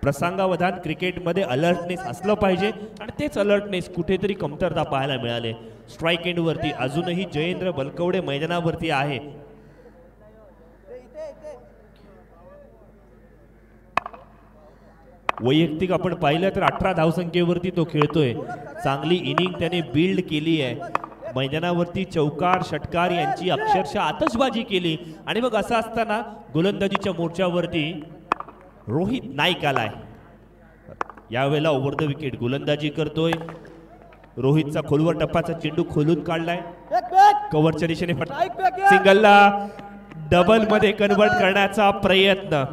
प्रसंगावधान क्रिकेटमध्ये अलर्टनेस असलं पाहिजे आणि तेच अलर्टनेस कुठेतरी कमतरता पाहायला मिळाले. स्ट्राईक एंडवरती अजूनही जयेंद्र बलकवडे मैदानावरती आहे. वैयक्तिक आपण पाहिलं तर 18 धावसंख्येवरती तो खेळतोय. चांगली इनिंग त्याने बिल्ड केली आहे. मैदानावरती चौकार, षटकार यांची अक्षरशः आतषबाजी केली आणि मग असं असताना गोलंदाजीच्या मोर्चावरती रोहित नाईक आलाय. यावेळेला ओव्हर द विकेट गोलंदाजी करतोय. रोहितचा खोलवर टप्पाचा चेंडू खोलून काढलाय. कव्हरच्या दिशेने सिंगलला डबल मध्ये कन्वर्ट करण्याचा प्रयत्न.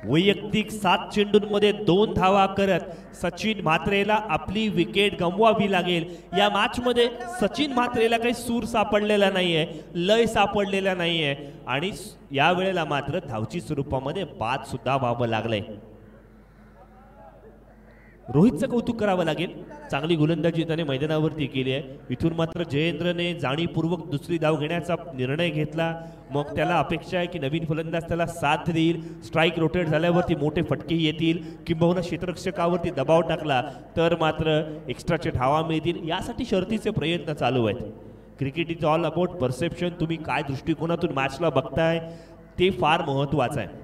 वैयक्तिक 7 चेंडूंमध्ये 2 धावा करत सचिन म्हात्रेला आपली विकेट गमवावी लागेल. या मॅच मध्ये सचिन म्हात्रेला काही सूर सापडलेला नाहीये, लय सापडलेला नाहीये आणि या वेळेला मात्र धावची स्वरूपामध्ये बाद सुद्धा व्हावं लागलंय. रोहितचं कौतुक करावं लागेल. चांगली गोलंदाजी त्याने मैदानावरती केली आहे. इथून मात्र जयेंद्रने जाणीवपूर्वक दुसरी धाव घेण्याचा निर्णय घेतला. मग त्याला अपेक्षा आहे की नवीन फलंदाज त्याला साथ देईल. स्ट्राईक रोटेट झाल्यावरती मोठे फटकेही येतील, किंबहुना क्षेत्ररक्षकावरती दबाव टाकला तर मात्र एक्स्ट्राचे धावा मिळतील. यासाठी शर्तीचे प्रयत्न चालू आहेत. Cricket is all about perception. तुम्ही काय दृष्टिकोनातून मॅचला बघताय ते फार महत्त्वाचं आहे.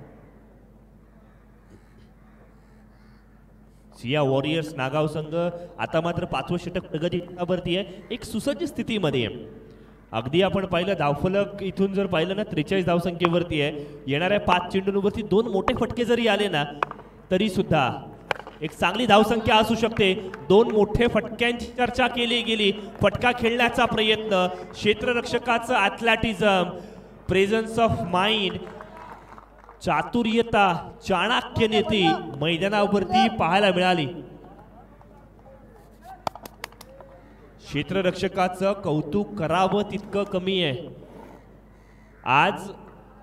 सिया वॉरियर्स नागाव संघ आता मात्र 5वं षटक प्रगतीवरती आहे. एक सुसज्ज स्थितीमध्ये आहे. अगदी आपण पाहिलं धावफलक इथून जर पाहिलं ना 43 धावसंख्येवरती आहे. येणाऱ्या 5 चेंडूंवरती 2 मोठे फटके जरी आले ना तरी सुद्धा एक चांगली धावसंख्या असू शकते. 2 मोठे फटक्यांची चर्चा केली गेली. फटका खेळण्याचा प्रयत्न, क्षेत्ररक्षकाचं ॲथलेटिझम, प्रेझन्स ऑफ माइंड चातुर्यता, चाणक्य नीती मैदानावरती पाहायला मिळाली. क्षेत्ररक्षकाचं कौतुक करावं तितकं कमी आहे. आज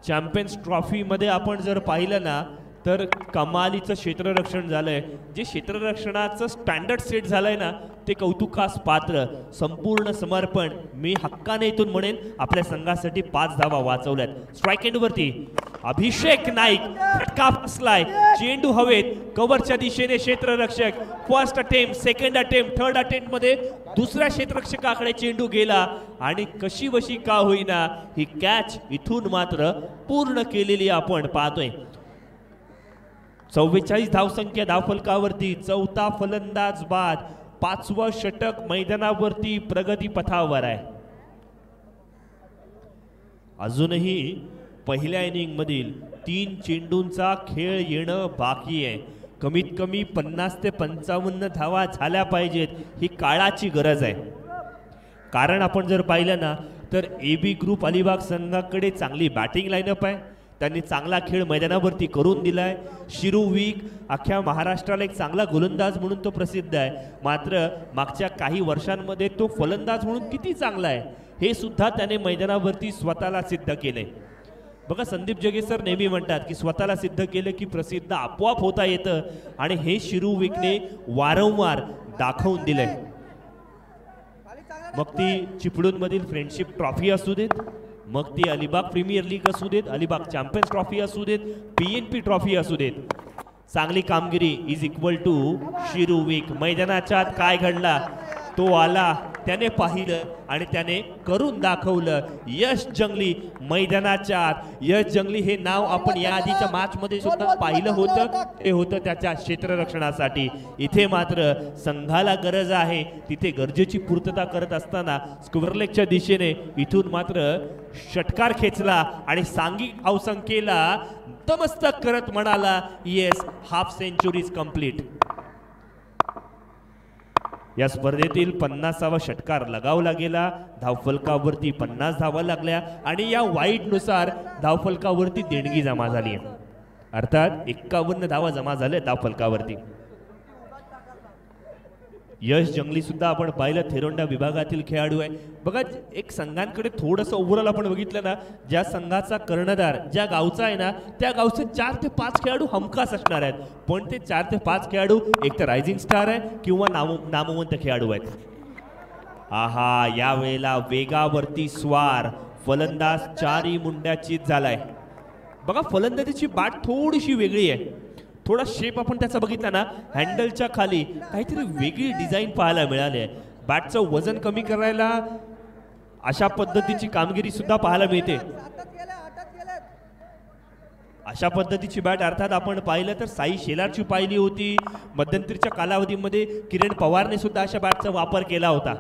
चॅम्पियन्स ट्रॉफीमध्ये आपण जर पाहिलं ना तर कमालीचं क्षेत्ररक्षण झालंय. जे क्षेत्ररक्षणाचं स्टँडर्ड सेट झालंय ना ते कौतुकास पात्र. संपूर्ण समर्पण. मी हक्काने इथून म्हणेन आपल्या संघासाठी 5 धावा वाचवल्यात. स्ट्राईक एंडवरती अभिषेक नाईक फटका फसलाय. चेंडू हवेत. कव्हरच्या दिशेने क्षेत्ररक्षक first attempt, second attempt, third attempt मध्ये दुसऱ्या क्षेत्ररक्षकाकडे चेंडू गेला आणि कशी बशी का होईना ही कॅच इथून मात्र पूर्ण केलेली आपण पाहतोय. 44 धावसंख्या धावफलकावरती. चौथा फलंदाज बाद. 5वं षटक मैदानावरती प्रगती पथावर आहे. अजूनही पहिल्या इनिंग मधील 3 चेंडूंचा खेळ येणं बाकी आहे. कमीत कमी 50 ते 55 धावा झाल्या पाहिजेत. ही काळाची गरज आहे. कारण आपण जर पाहिलं ना तर AB ग्रुप अलिबाग संघाकडे चांगली बॅटिंग लाईनअप आहे. त्यांनी चांगला खेळ मैदानावरती करून दिलाय. शिरू वीक अख्ख्या महाराष्ट्राला एक चांगला गोलंदाज म्हणून तो प्रसिद्ध आहे. मात्र मागच्या काही वर्षांमध्ये तो फलंदाज म्हणून किती चांगला आहे हे सुद्धा त्याने मैदानावरती स्वतःला सिद्ध केलंय. बघा संदीप जगे सर नेहमी म्हणतात की स्वतःला सिद्ध केलं की प्रसिद्ध आपोआप होता येतं आणि हे शिरू वीकने वारंवार दाखवून दिलंय. मग ती चिपळूणमधील फ्रेंडशिप ट्रॉफी असू देत, मग ती अलिबाग प्रीमियर लीग असू देत, अलिबाग चॅम्पियन्स ट्रॉफी असू देत, PNP ट्रॉफी असू देत. चांगली कामगिरी इज इक्वल टू शिरू वीक. मैदानाच्या आत काय घडला तो आला, त्याने पाहिलं आणि त्याने करून दाखवलं. यश जंगली मैदानाच्या आत. यश जंगली हे नाव आपण या आधीच्या मॅच मध्ये सुद्धा पाहिलं होतं. ते होतं त्याच्या क्षेत्ररक्षणासाठी. इथे मात्र संघाला गरज आहे तिथे गरजेची पूर्तता करत असताना स्क्वेअरलेगच्या दिशेने इथून मात्र षटकार खेचला आणि सांघिक धावसंख्येला तमस्तक करत म्हणाला येस हाफ सेंचुरीज कंप्लीट. या स्पर्धेतील 50वा षटकार लगावला गेला. धावफलकावरती 50 धावा लागल्या आणि या वाईडनुसार धावफलकावरती देणगी जमा झाली. अर्थात 51 धावा जमा झाल्या धावफलकावरती. यश जंगली सुद्धा आपण पाहिलं थेरोंडा विभागातील खेळाडू आहे. बघा एक संघांकडे थोडंसं ओव्हरऑल आपण बघितलं ना ज्या संघाचा कर्णधार ज्या गावचा आहे ना त्या गावचे 4 ते 5 खेळाडू हमखास असणार आहेत. पण ते 4 ते 5 खेळाडू एक तर रायझिंग स्टार आहे किंवा नामवंत खेळाडू आहेत. आहा यावेळेला वेगावरती स्वार फलंदाज 4ही मुंड्याची झालाय. बघा फलंदाजीची बाट थोडीशी वेगळी आहे. थोडा शेप आपण त्याचा बघितला ना हँडलच्या खाली काहीतरी वेगळी डिझाईन पाहायला मिळाली आहे. बॅटचं वजन कमी करायला अशा पद्धतीची कामगिरी सुद्धा पाहायला मिळते. अशा पद्धतीची बॅट अर्थात आपण पाहिलं तर साई शेलारची पाहिली होती. मध्यंतरीच्या कालावधीमध्ये किरण पवारने सुद्धा अशा बॅटचा वापर केला होता.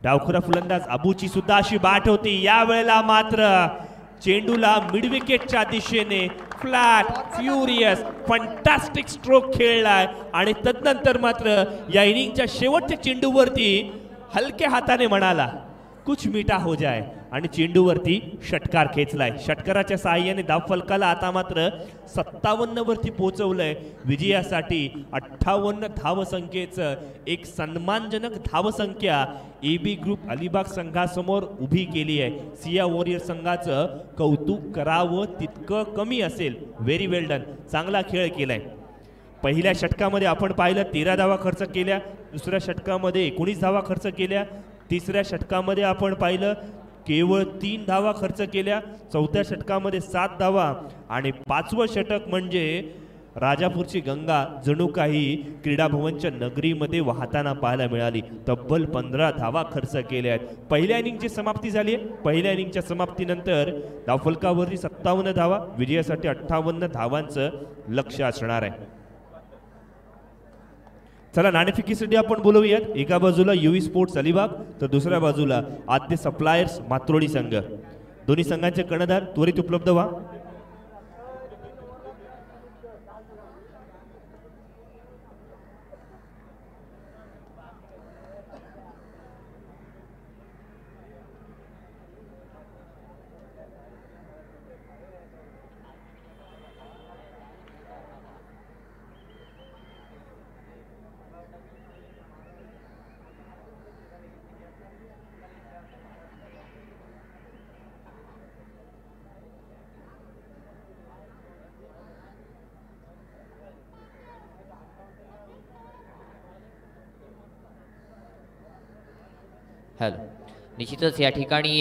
डावखुरा फलंदाज अबूची सुद्धा अशी बॅट होती. यावेळेला मात्र चेंडूला मिडविकेटच्या दिशेने फ्लॅट फ्युरियस फंटास्टिक स्ट्रोक खेळलाय आणि तदनंतर मात्र या इनिंगच्या शेवटच्या चेंडूवरती हलक्या हाताने म्हणाला कुछ मीठा हो जाए आणि चेंडूवरती षटकार खेचलाय. षटकाराच्या साहाय्याने धावफलकाला आता मात्र 57 वरती पोहोचवलंय. विजयासाठी 58 धावसंख्येचं एक सन्मानजनक धावसंख्या AB ग्रुप अलिबाग संघासमोर उभी केली आहे. सिया वॉरियर संघाचं कौतुक करावं तितकं कमी असेल. व्हेरी वेल डन. चांगला खेळ केलाय. पहिल्या षटकामध्ये आपण पाहिलं 13 धावा खर्च केल्या. दुसऱ्या षटकामध्ये 19 धावा खर्च केल्या. तिसऱ्या षटकामध्ये आपण पाहिलं केवळ 3 धावा खर्च केल्या. चौथ्या षटकामध्ये 7 धावा आणि 5वं षटक म्हणजे राजापूरची गंगा जणू काही क्रीडा भवनच्या नगरीमध्ये वाहताना पाहायला मिळाली. तब्बल 15 धावा खर्च केल्या आहेत. पहिल्या इनिंगची समाप्ती झाली आहे. पहिल्या इनिंगच्या समाप्तीनंतर धावफलकावरती 57 धावा. विजयासाठी 58 धावांचं लक्ष्य असणार आहे. चला नाणेफेकीसाठी आपण बोलूयात. एका बाजूला UV स्पोर्ट्स अलिबाग तर दुसऱ्या बाजूला आद्य सप्लायर्स मात्रोडी संघ. दोन्ही संघांचे कर्णधार त्वरित उपलब्ध व्हा. हॅलो. निश्चितच या ठिकाणी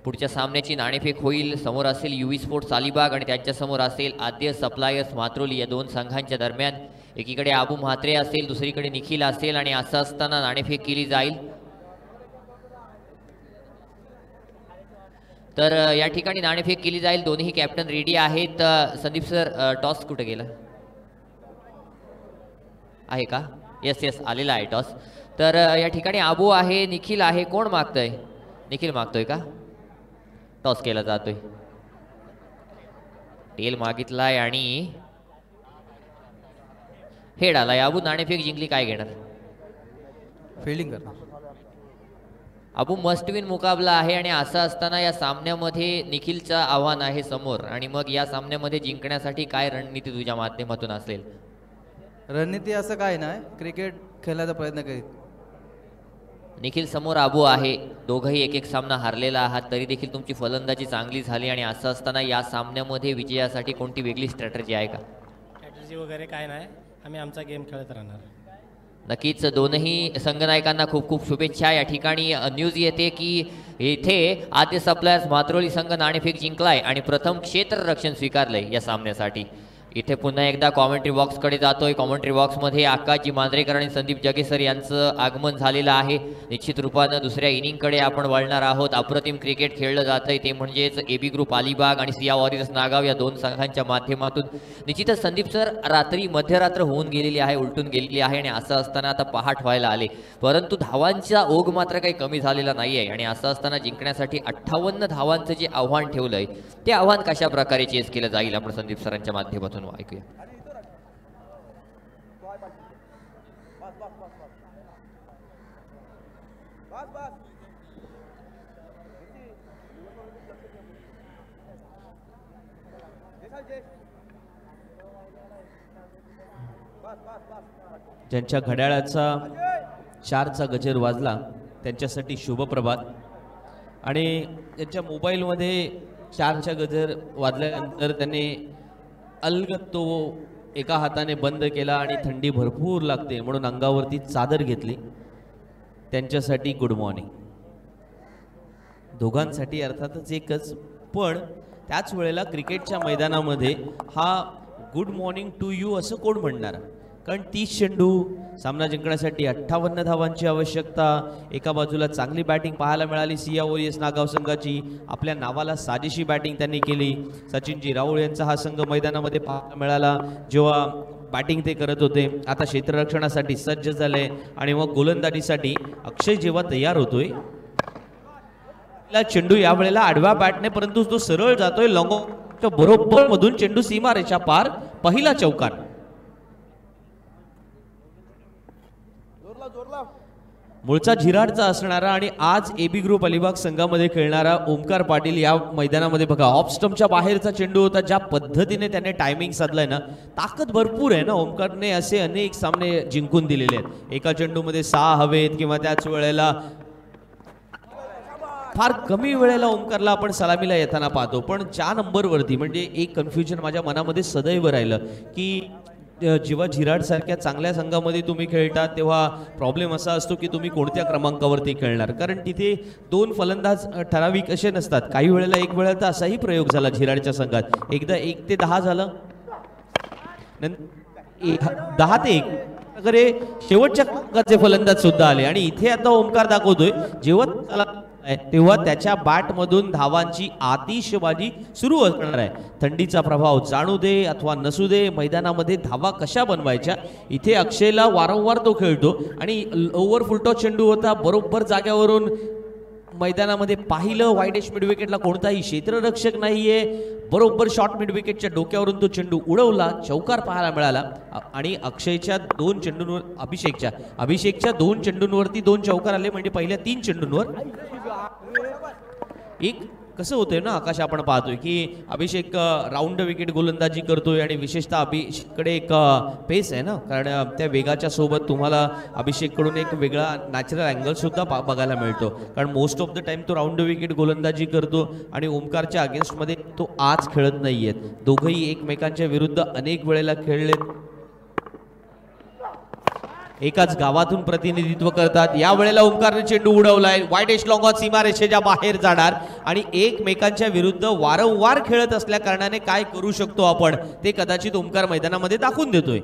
पुढच्या सामन्याची नाणेफेक होईल. समोर असेल युवी स्पोर्ट्स अलिबाग आणि त्यांच्यासमोर असेल आद्य सप्लायर्स मात्रोली. या दोन संघांच्या दरम्यान एकीकडे आबू म्हात्रे असेल, दुसरीकडे निखिल असेल आणि असं असताना नाणेफेक केली जाईल. तर या ठिकाणी नाणेफेक केली जाईल. दोन्ही कॅप्टन रेडी आहेत. संदीप सर, टॉस कुठे गेला आहे का? येस येस, आलेला आहे टॉस. तर या ठिकाणी आबू आहे, निखिल आहे. कोण मागतंय? निखिल मागतोय का? टॉस केला जातोय. टेल मागितलाय आणि हेड आलाय. आबू नाणेफेक जिंकली, काय घेणार? फिल्डिंग करणार. अबू मस्ट विन मुकाबला आहे आणि असं असताना या सामन्यामध्ये निखिलचं आव्हान आहे समोर. आणि मग या सामन्यामध्ये जिंकण्यासाठी काय रणनीती तुझ्या माध्यमातून असेल? रणनीती असं काय नाही, क्रिकेट खेळायचा प्रयत्न करीत. निखिल समोर आबू आहे. दोघंही एक एक सामना हारलेला आहात, तरी देखील तुमची फलंदाजी चांगली झाली आणि असं असताना या सामन्यामध्ये विजयासाठी कोणती वेगळी स्ट्रॅटेजी आहे का? स्ट्रॅटेजी वगैरे काय नाही, आम्ही आमचा गेम खेळत राहणार. नक्कीच दोनही संघनायकांना खूप खूप शुभेच्छा. या ठिकाणी न्यूज येते की येथे आद्य सप्लायर्स मात्रोली संघ नाणेफेक जिंकलाय आणि प्रथम क्षेत्ररक्षण स्वीकारलंय या सामन्यासाठी. इथे पुन्हा एकदा कॉमेंट्री बॉक्सकडे जातोय. कॉमेंट्री बॉक्समध्ये आकाशजी मांजरेकर आणि संदीप जगेसर यांचं आगमन झालेलं आहे. निश्चित रूपानं दुसऱ्या इनिंगकडे आपण वळणार आहोत. अप्रतिम क्रिकेट खेळलं जातंय, ते म्हणजेच एबी ग्रुप अलिबाग आणि सिया वॉरियर्स नागाव या दोन संघांच्या माध्यमातून. निश्चितच संदीप सर, रात्री मध्यरात्र होऊन गेलेली आहे, उलटून गेलेली आहे आणि असं असताना आता पहाट व्हायला आले, परंतु धावांचा ओघ मात्र काही कमी झालेला नाही आहे. आणि असं असताना जिंकण्यासाठी 58 धावांचं जे आव्हान ठेवलंय, ते आव्हान कशा प्रकारे चेस केलं जाईल आपण संदीप सरांच्या माध्यमातून ऐकूया. ज्यांच्या घड्याळाचा 4चा गजर वाजला त्यांच्यासाठी शुभप्रभात. आणि त्यांच्या मोबाईलमध्ये 4चा गजर वाजल्यानंतर त्यांनी अलगद तो एका हाताने बंद केला आणि थंडी भरपूर लागते म्हणून अंगावरती चादर घेतली. त्यांच्यासाठी गुड मॉर्निंग. दोघांसाठी अर्थातच एकच, पण त्याच वेळेला क्रिकेटच्या मैदानामध्ये हा गुड मॉर्निंग टू यू असं कोण म्हणणार? कारण 30 चेंडू, सामना जिंकण्यासाठी 58 धावांची आवश्यकता. एका बाजूला चांगली बॅटिंग पाहायला मिळाली सिया वॉरियर्स नागाव संघाची. आपल्या नावाला साजेशी बॅटिंग त्यांनी केली. सचिनजी राऊळ यांचा हा संघ मैदानामध्ये पाहायला मिळाला जेव्हा बॅटिंग ते करत होते. आता क्षेत्ररक्षणासाठी सज्ज झाले आणि मग गोलंदाजीसाठी अक्षय जेव्हा तयार होतोय, चेंडू यावेळेला आडव्या बॅटने, परंतु तो सरळ जातोय लॉंग बरोबर मधून. चेंडू सीमारेषा पार, पहिला चौकार. मूळचा झिराडचा असणारा आणि आज एबी ग्रुप अलिबाग संघामध्ये खेळणारा ओमकार पाटील या मैदानामध्ये बघा, ऑफ स्टंपच्या बाहेरचा चेंडू होता. ज्या पद्धतीने त्याने टायमिंग साधलाय ना, ताकद भरपूर आहे ना. ओमकारने असे अनेक सामने जिंकून दिलेले आहेत. एका चेंडूमध्ये 6 हवेत किंवा त्याच वेळेला फार कमी वेळेला ओमकारला आपण सलामीला येताना पाहतो. पण 4 नंबरवरती म्हणजे एक कन्फ्युजन माझ्या मनामध्ये सदैव राहिलं की जेव्हा झिराड सारख्या चांगल्या संघामध्ये तुम्ही खेळता तेव्हा प्रॉब्लेम असा असतो की तुम्ही कोणत्या क्रमांकावरती खेळणार, कारण तिथे 2 फलंदाज ठराविक असे नसतात. काही वेळेला एक वेळा तर असाही प्रयोग झाला झिराडच्या संघात. एकदा 1 ते 10 झालं, 10 ते 1 वगैरे शेवटच्या क्रमांकाचे फलंदाज सुद्धा आले. आणि इथे आता ओमकार दाखवतोय जेव्हा तेव्हा त्याच्या बॅटमधून धावांची आतिषबाजी सुरू असणार आहे. थंडीचा प्रभाव जाणू दे अथवा नसू दे, मैदानामध्ये धावा कशा बनवायच्या इथे अक्षयला वारंवार तो खेळतो. आणि ओव्हर फुलटॉस चेंडू होता, बरोबर जाग्यावरून मैदानामध्ये पाहिलं. वाईडेश मिड विकेटला कोणताही क्षेत्ररक्षक नाहीये, बरोबर शॉर्ट मिड विकेटच्या डोक्यावरून तो चेंडू उडवला, चौकार पाहायला मिळाला. आणि अक्षयच्या 2 चेंडूंवर अभिषेकच्या 2 चेंडूंवरती 2 चौकार आले. म्हणजे पहिल्या 3 चेंडूंवर एक कसं होतंय ना आकाश, आपण पाहतोय की अभिषेक राऊंड विकेट गोलंदाजी करतोय आणि विशेषतः अभिषेककडे एक पेस आहे ना, कारण त्या वेगाच्या सोबत तुम्हाला अभिषेककडून एक वेगळा नॅचरल अँगल सुद्धा बघायला मिळतो. कारण मोस्ट ऑफ द टाइम तो राऊंड विकेट गोलंदाजी करतो आणि ओमकारच्या अगेन्स्टमध्ये तो आज खेळत नाहीयेत. दोघंही एकमेकांच्या विरुद्ध अनेक वेळेला खेळलेत. एकाच गावातून प्रतिनिधित्व करतात. या वेळेला ओमकारने चेंडू उडवलाय, वाईट एज लॉंग ऑन सीमारेषेच्या बाहेर जाणार आणि एकमेकांच्या विरुद्ध वारंवार खेळत असल्या कारणाने काय करू शकतो आपण ते कदाचित ओमकार मैदानामध्ये दाखवून देतोय.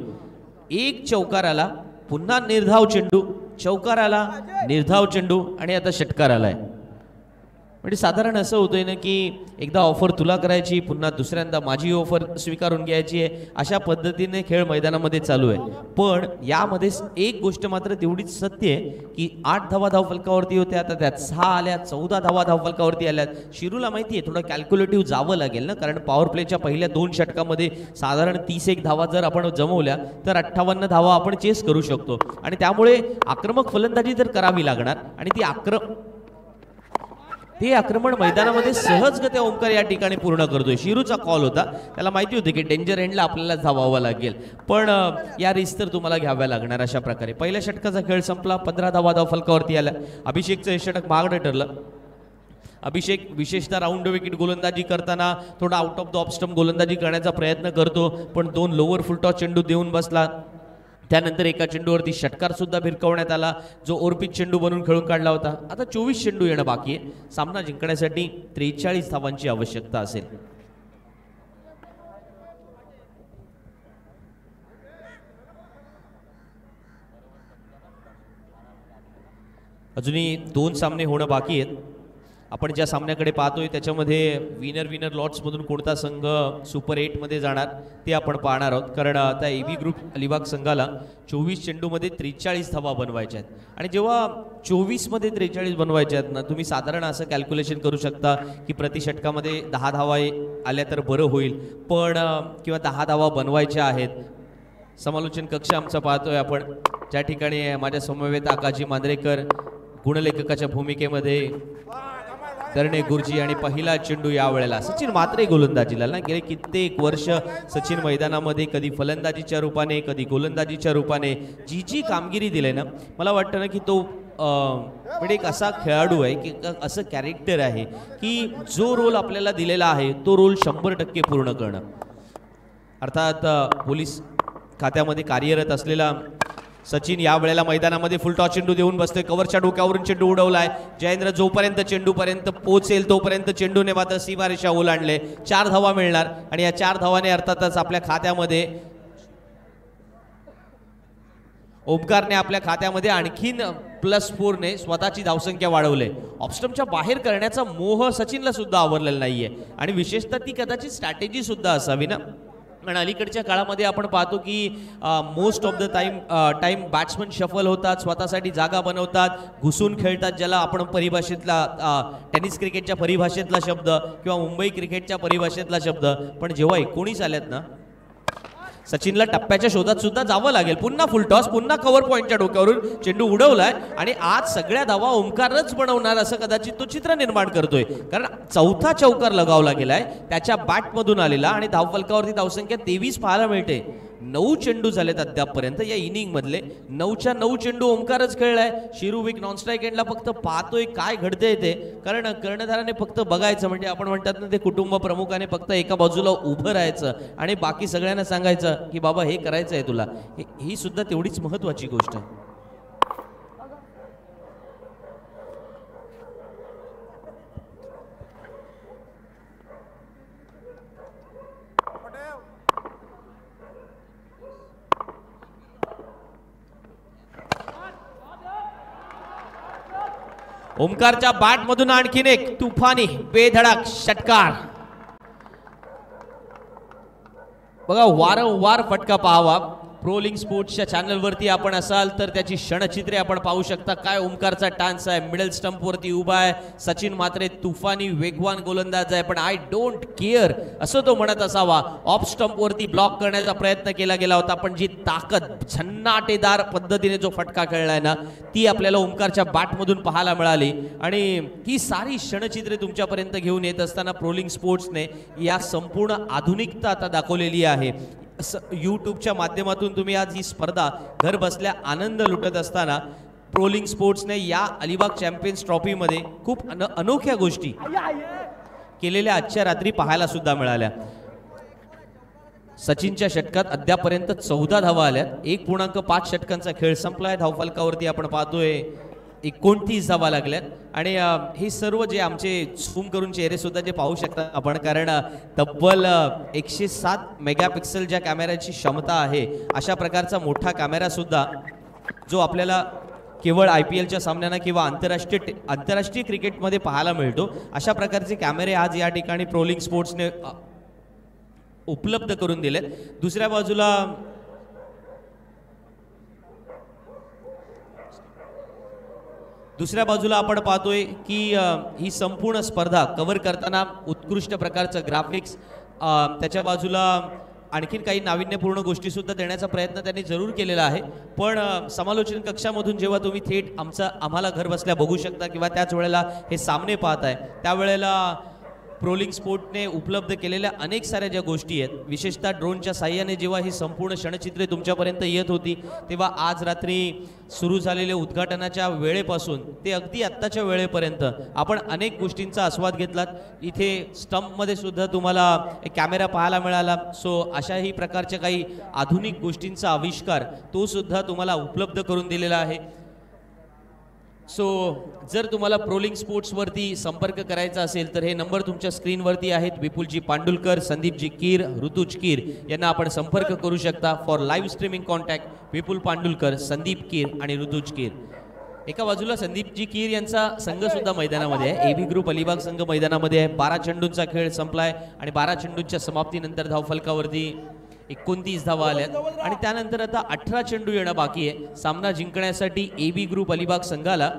एक चौकार आला, पुन्हा निर्धाव चेंडू, चौकार आला, निर्धाव चेंडू आणि आता षटकार आलाय. म्हणजे साधारण असं होतंय ना की एकदा ऑफर तुला करायची, पुन्हा दुसऱ्यांदा माझी ऑफर स्वीकारून घ्यायची आहे, अशा पद्धतीने खेळ मैदानामध्ये चालू आहे. पण यामध्ये एक गोष्ट मात्र तेवढीच सत्य आहे की 8 धावा धावफलकावरती होत्या, आता त्यात 6 आल्या, 14 धावा धावफलकावरती आल्यात. शिरूला माहिती आहे थोडं कॅल्क्युलेटिव्ह जावं लागेल ना, कारण पॉवर प्लेच्या पहिल्या 2 षटकामध्ये साधारण 31 धावा जर आपण जमवल्या तर 58 धावा आपण चेस करू शकतो आणि त्यामुळे आक्रमक फलंदाजी तर करावी लागणार आणि ते आक्रमण मैदानामध्ये सहजगत्या ओमकार या ठिकाणी पूर्ण करतोय. शिरूचा कॉल होता, त्याला माहिती होती की डेंजर एंडला आपल्याला धावावं लागेल, पण या रिस्क तर तुम्हाला घ्याव्या लागणार. अशा प्रकारे पहिल्या षटकाचा खेळ संपला, 15 धावा धावफलकावरती आल्या. अभिषेकचं हे षटक महागडं ठरलं. अभिषेक विशेषतः राऊंड विकेट गोलंदाजी करताना थोडा out of the off stump गोलंदाजी करण्याचा प्रयत्न करतो, पण 2 लोअर फुलटॉस चेंडू देऊन बसला. त्यानंतर एका चेंडूवरती षटकार सुद्धा भिरकवण्यात आला, जो ओरपित चेंडू बनून खेळून काढला होता. आता 24 चेंडू येणं बाकी आहे. सामना जिंकण्यासाठी 43 धावांची आवश्यकता असेल. अजूनही 2 सामने होणं बाकी आहेत. आपण ज्या सामन्याकडे पाहतोय त्याच्यामध्ये विनर लॉट्समधून कोणता संघ सुपर 8मध्ये जाणार ते आपण पाहणार आहोत, कारण आता एबी ग्रुप अलिबाग संघाला 24 चेंडूमध्ये 43 धावा बनवायच्या आहेत. आणि जेव्हा 24मध्ये 43 बनवायच्या आहेत ना, तुम्ही साधारण असं कॅल्क्युलेशन करू शकता की प्रति षटकामध्ये 10 धावा आल्या तर बरं होईल, पण किंवा 10 धावा बनवायच्या आहेत. समालोचन कक्ष आमचा पाहतोय आपण, ज्या ठिकाणी माझ्या समवेत आकाजी मांद्रेकर गुणलेखकाच्या भूमिकेमध्ये, तरणे गुरुजी आणि पहिला चेंडू या वेळेला सचिन मात्रे गोलंदाजीला ना. गेले कित्येक वर्ष सचिन मैदानामध्ये कधी फलंदाजीच्या रूपाने कधी गोलंदाजीच्या रूपाने जी कामगिरी दिली ना, मला वाटतं ना की तो पण एक असा खेळाडू आहे की असं कॅरेक्टर आहे की जो रोल आपल्याला दिलेला आहे तो रोल 100% पूर्ण करणं. अर्थात पोलीस खात्यामध्ये कार्यरत असलेला सचिन या वेळेला मैदानामध्ये फुलटॉस चेंडू देऊन बसतोय. कव्हरच्या डोक्यावरून चेंडू उडवलाय. जयेंद्र जोपर्यंत चेंडूपर्यंत पोहोचेल तोपर्यंत चेंडूने मात्र सीमारेषा ओलांडले. 4 धावा मिळणार आणि या 4 धावाने अर्थातच आपल्या खात्यामध्ये ओमकारने आपल्या खात्यामध्ये आणखीन +4 ने स्वतःची धावसंख्या वाढवले. ऑफस्टंपच्या बाहेर करण्याचा मोह सचिनला सुद्धा आवरलेला नाहीये आणि विशेषतः ती कदाचित स्ट्रॅटेजी सुद्धा असावी ना. आणि अलीकडच्या काळामध्ये आपण पाहतो की most of the time batsman shuffle होतात, स्वतःसाठी जागा बनवतात, घुसून खेळतात, ज्याला आपण परिभाषेतला टेनिस क्रिकेटच्या परिभाषेतला शब्द किंवा मुंबई क्रिकेटच्या परिभाषेतला शब्द. पण जेव्हा 19 आल्यात ना, सचिनला टप्प्याच्या शोधात सुद्धा जावं लागेल. पुन्हा फुलटॉस, पुन्हा कव्हर पॉईंटच्या डोक्यावरून चेंडू उडवलाय आणि आज सगळ्या धावा ओमकारच बनवणार असं कदाचित तो चित्र निर्माण करतोय, कारण 4था चौकार लगावला गेलाय त्याच्या बॅटमधून आलेला आणि धावफलकावरती धावसंख्या 23 पाहायला मिळते. 9 चेंडू झालेत अद्यापपर्यंत या इनिंग मधले. 9च्या 9 चेंडू ओमकारच खेळलाय. शिरू विक नॉन स्ट्राईक एंडला फक्त पाहतोय काय घडतंय ते, कारण कर्णधाराने फक्त बघायचं, म्हणजे आपण म्हणतात ना ते कुटुंब प्रमुखाने फक्त एका बाजूला उभं राहायचं आणि बाकी सगळ्यांना सांगायचं की बाबा हे करायचं आहे तुला. ही सुद्धा तेवढीच महत्वाची गोष्ट आहे. ओमकारच्या बॅटमधून आणखीन एक तुफानी बेधडक षटकार. बघा, वारंवार फटका पाहावा. प्रोलिंग स्पोर्ट्सच्या चॅनलवरती आपण असाल तर त्याची क्षणचित्रे आपण पाहू शकता. काय ओमकारचा टान्स आहे, मिडल स्टंपवरती उभा आहे. सचिन मात्र तुफानी वेगवान गोलंदाज आहे, पण आय डोंट केअर असं तो म्हणत असावा. ऑफ स्टंपवरती ब्लॉक करण्याचा प्रयत्न केला गेला होता, पण जी ताकद, झन्नाटेदार पद्धतीने जो फटका खेळलाय ना, ती आपल्याला ओमकारच्या बॅटमधून पाहायला मिळाली. आणि ही सारी क्षणचित्रे तुमच्यापर्यंत घेऊन येत असताना प्रोलिंग स्पोर्ट्सने या संपूर्ण आधुनिकता आता दाखवलेली आहे. यूट्यूबच्या माध्यमातून तुम्ही आज ही स्पर्धा घर बसल्या आनंद लुटत असताना प्रोलिंग स्पोर्ट्सने या अलिबाग चॅम्पियन्स ट्रॉफीमध्ये खूप अनोख्या गोष्टी केलेल्या आजच्या रात्री पाहायला सुद्धा मिळाल्या. सचिनच्या षटकात अद्यापर्यंत 14 धावा आल्यात. 1.5 षटकांचा खेळ संपलाय. धावफलकावरती आपण पाहतोय 29 धावा लागल्यात. आणि हे सर्व जे आमचे झूम करून चेहरे सुद्धा जे पाहू शकता आपण, कारण तब्बल 107 मेगापिक्सेलच्या कॅमेऱ्याची क्षमता आहे. अशा प्रकारचा मोठा कॅमेरा सुद्धा जो आपल्याला केवळ IPLच्या सामन्यांना किंवा आंतरराष्ट्रीय क्रिकेटमध्ये पाहायला मिळतो, अशा प्रकारचे कॅमेरे आज या ठिकाणी प्रोलिंग स्पोर्ट्सने उपलब्ध करून दिलेत. दुसऱ्या बाजूला आपण पाहतोय की ही संपूर्ण स्पर्धा कव्हर करताना उत्कृष्ट प्रकारचं ग्राफिक्स, त्याच्या बाजूला आणखीन काही नाविन्यपूर्ण गोष्टी सुद्धा देण्याचा प्रयत्न त्यांनी जरूर केलेला आहे. पण समालोचन कक्षामधून जेव्हा तुम्ही थेट आम्हाला घर बसल्या बघू शकता किंवा त्याच वेळेला हे सामने पाहताय, त्यावेळेला प्रोलिंग स्पोर्टने उपलब्ध केलेल्या अनेक साऱ्या ज्या गोष्टी आहेत, विशेषतः ड्रोनच्या साह्याने जेव्हा ही संपूर्ण क्षणचित्रे तुमच्यापर्यंत येत होती, तेव्हा आज रात्री सुरू झालेल्या उद्घाटनाच्या वेळेपासून ते अगदी आत्ताच्या वेळेपर्यंत आपण अनेक गोष्टींचा आस्वाद घेतलात. इथे स्टंपमध्ये सुद्धा तुम्हाला एक कॅमेरा पाहायला मिळाला. सो अशाही प्रकारच्या काही आधुनिक गोष्टींचा आविष्कार तो सुद्धा तुम्हाला उपलब्ध करून दिलेला आहे. सो जर तुम्हाला प्रोलिंग स्पोर्ट्सवरती संपर्क करायचा असेल तर हे नंबर तुमच्या स्क्रीनवरती आहेत. विपुलजी पांडुलकर, संदीपजी कीर, ऋतुज कीर यांना आपण संपर्क करू शकता. फॉर लाईव्ह स्ट्रीमिंग कॉन्टॅक्ट विपुल पांडुलकर, संदीप कीर आणि ऋतुज कीर. एका बाजूला संदीपजी कीर यांचा संघ सुद्धा मैदानामध्ये आहे. AB ग्रुप अलिबाग संघ मैदानामध्ये आहे. 12 चेंडूंचा खेळ संपलाय आणि 12 चेंडूंच्या समाप्तीनंतर धावफलकावरती 29 धावा आल्यात. आणि त्यानंतर आता 18 चेंडू येणं बाकी आहे. सामना जिंकण्यासाठी AB ग्रुप अलिबाग संघाला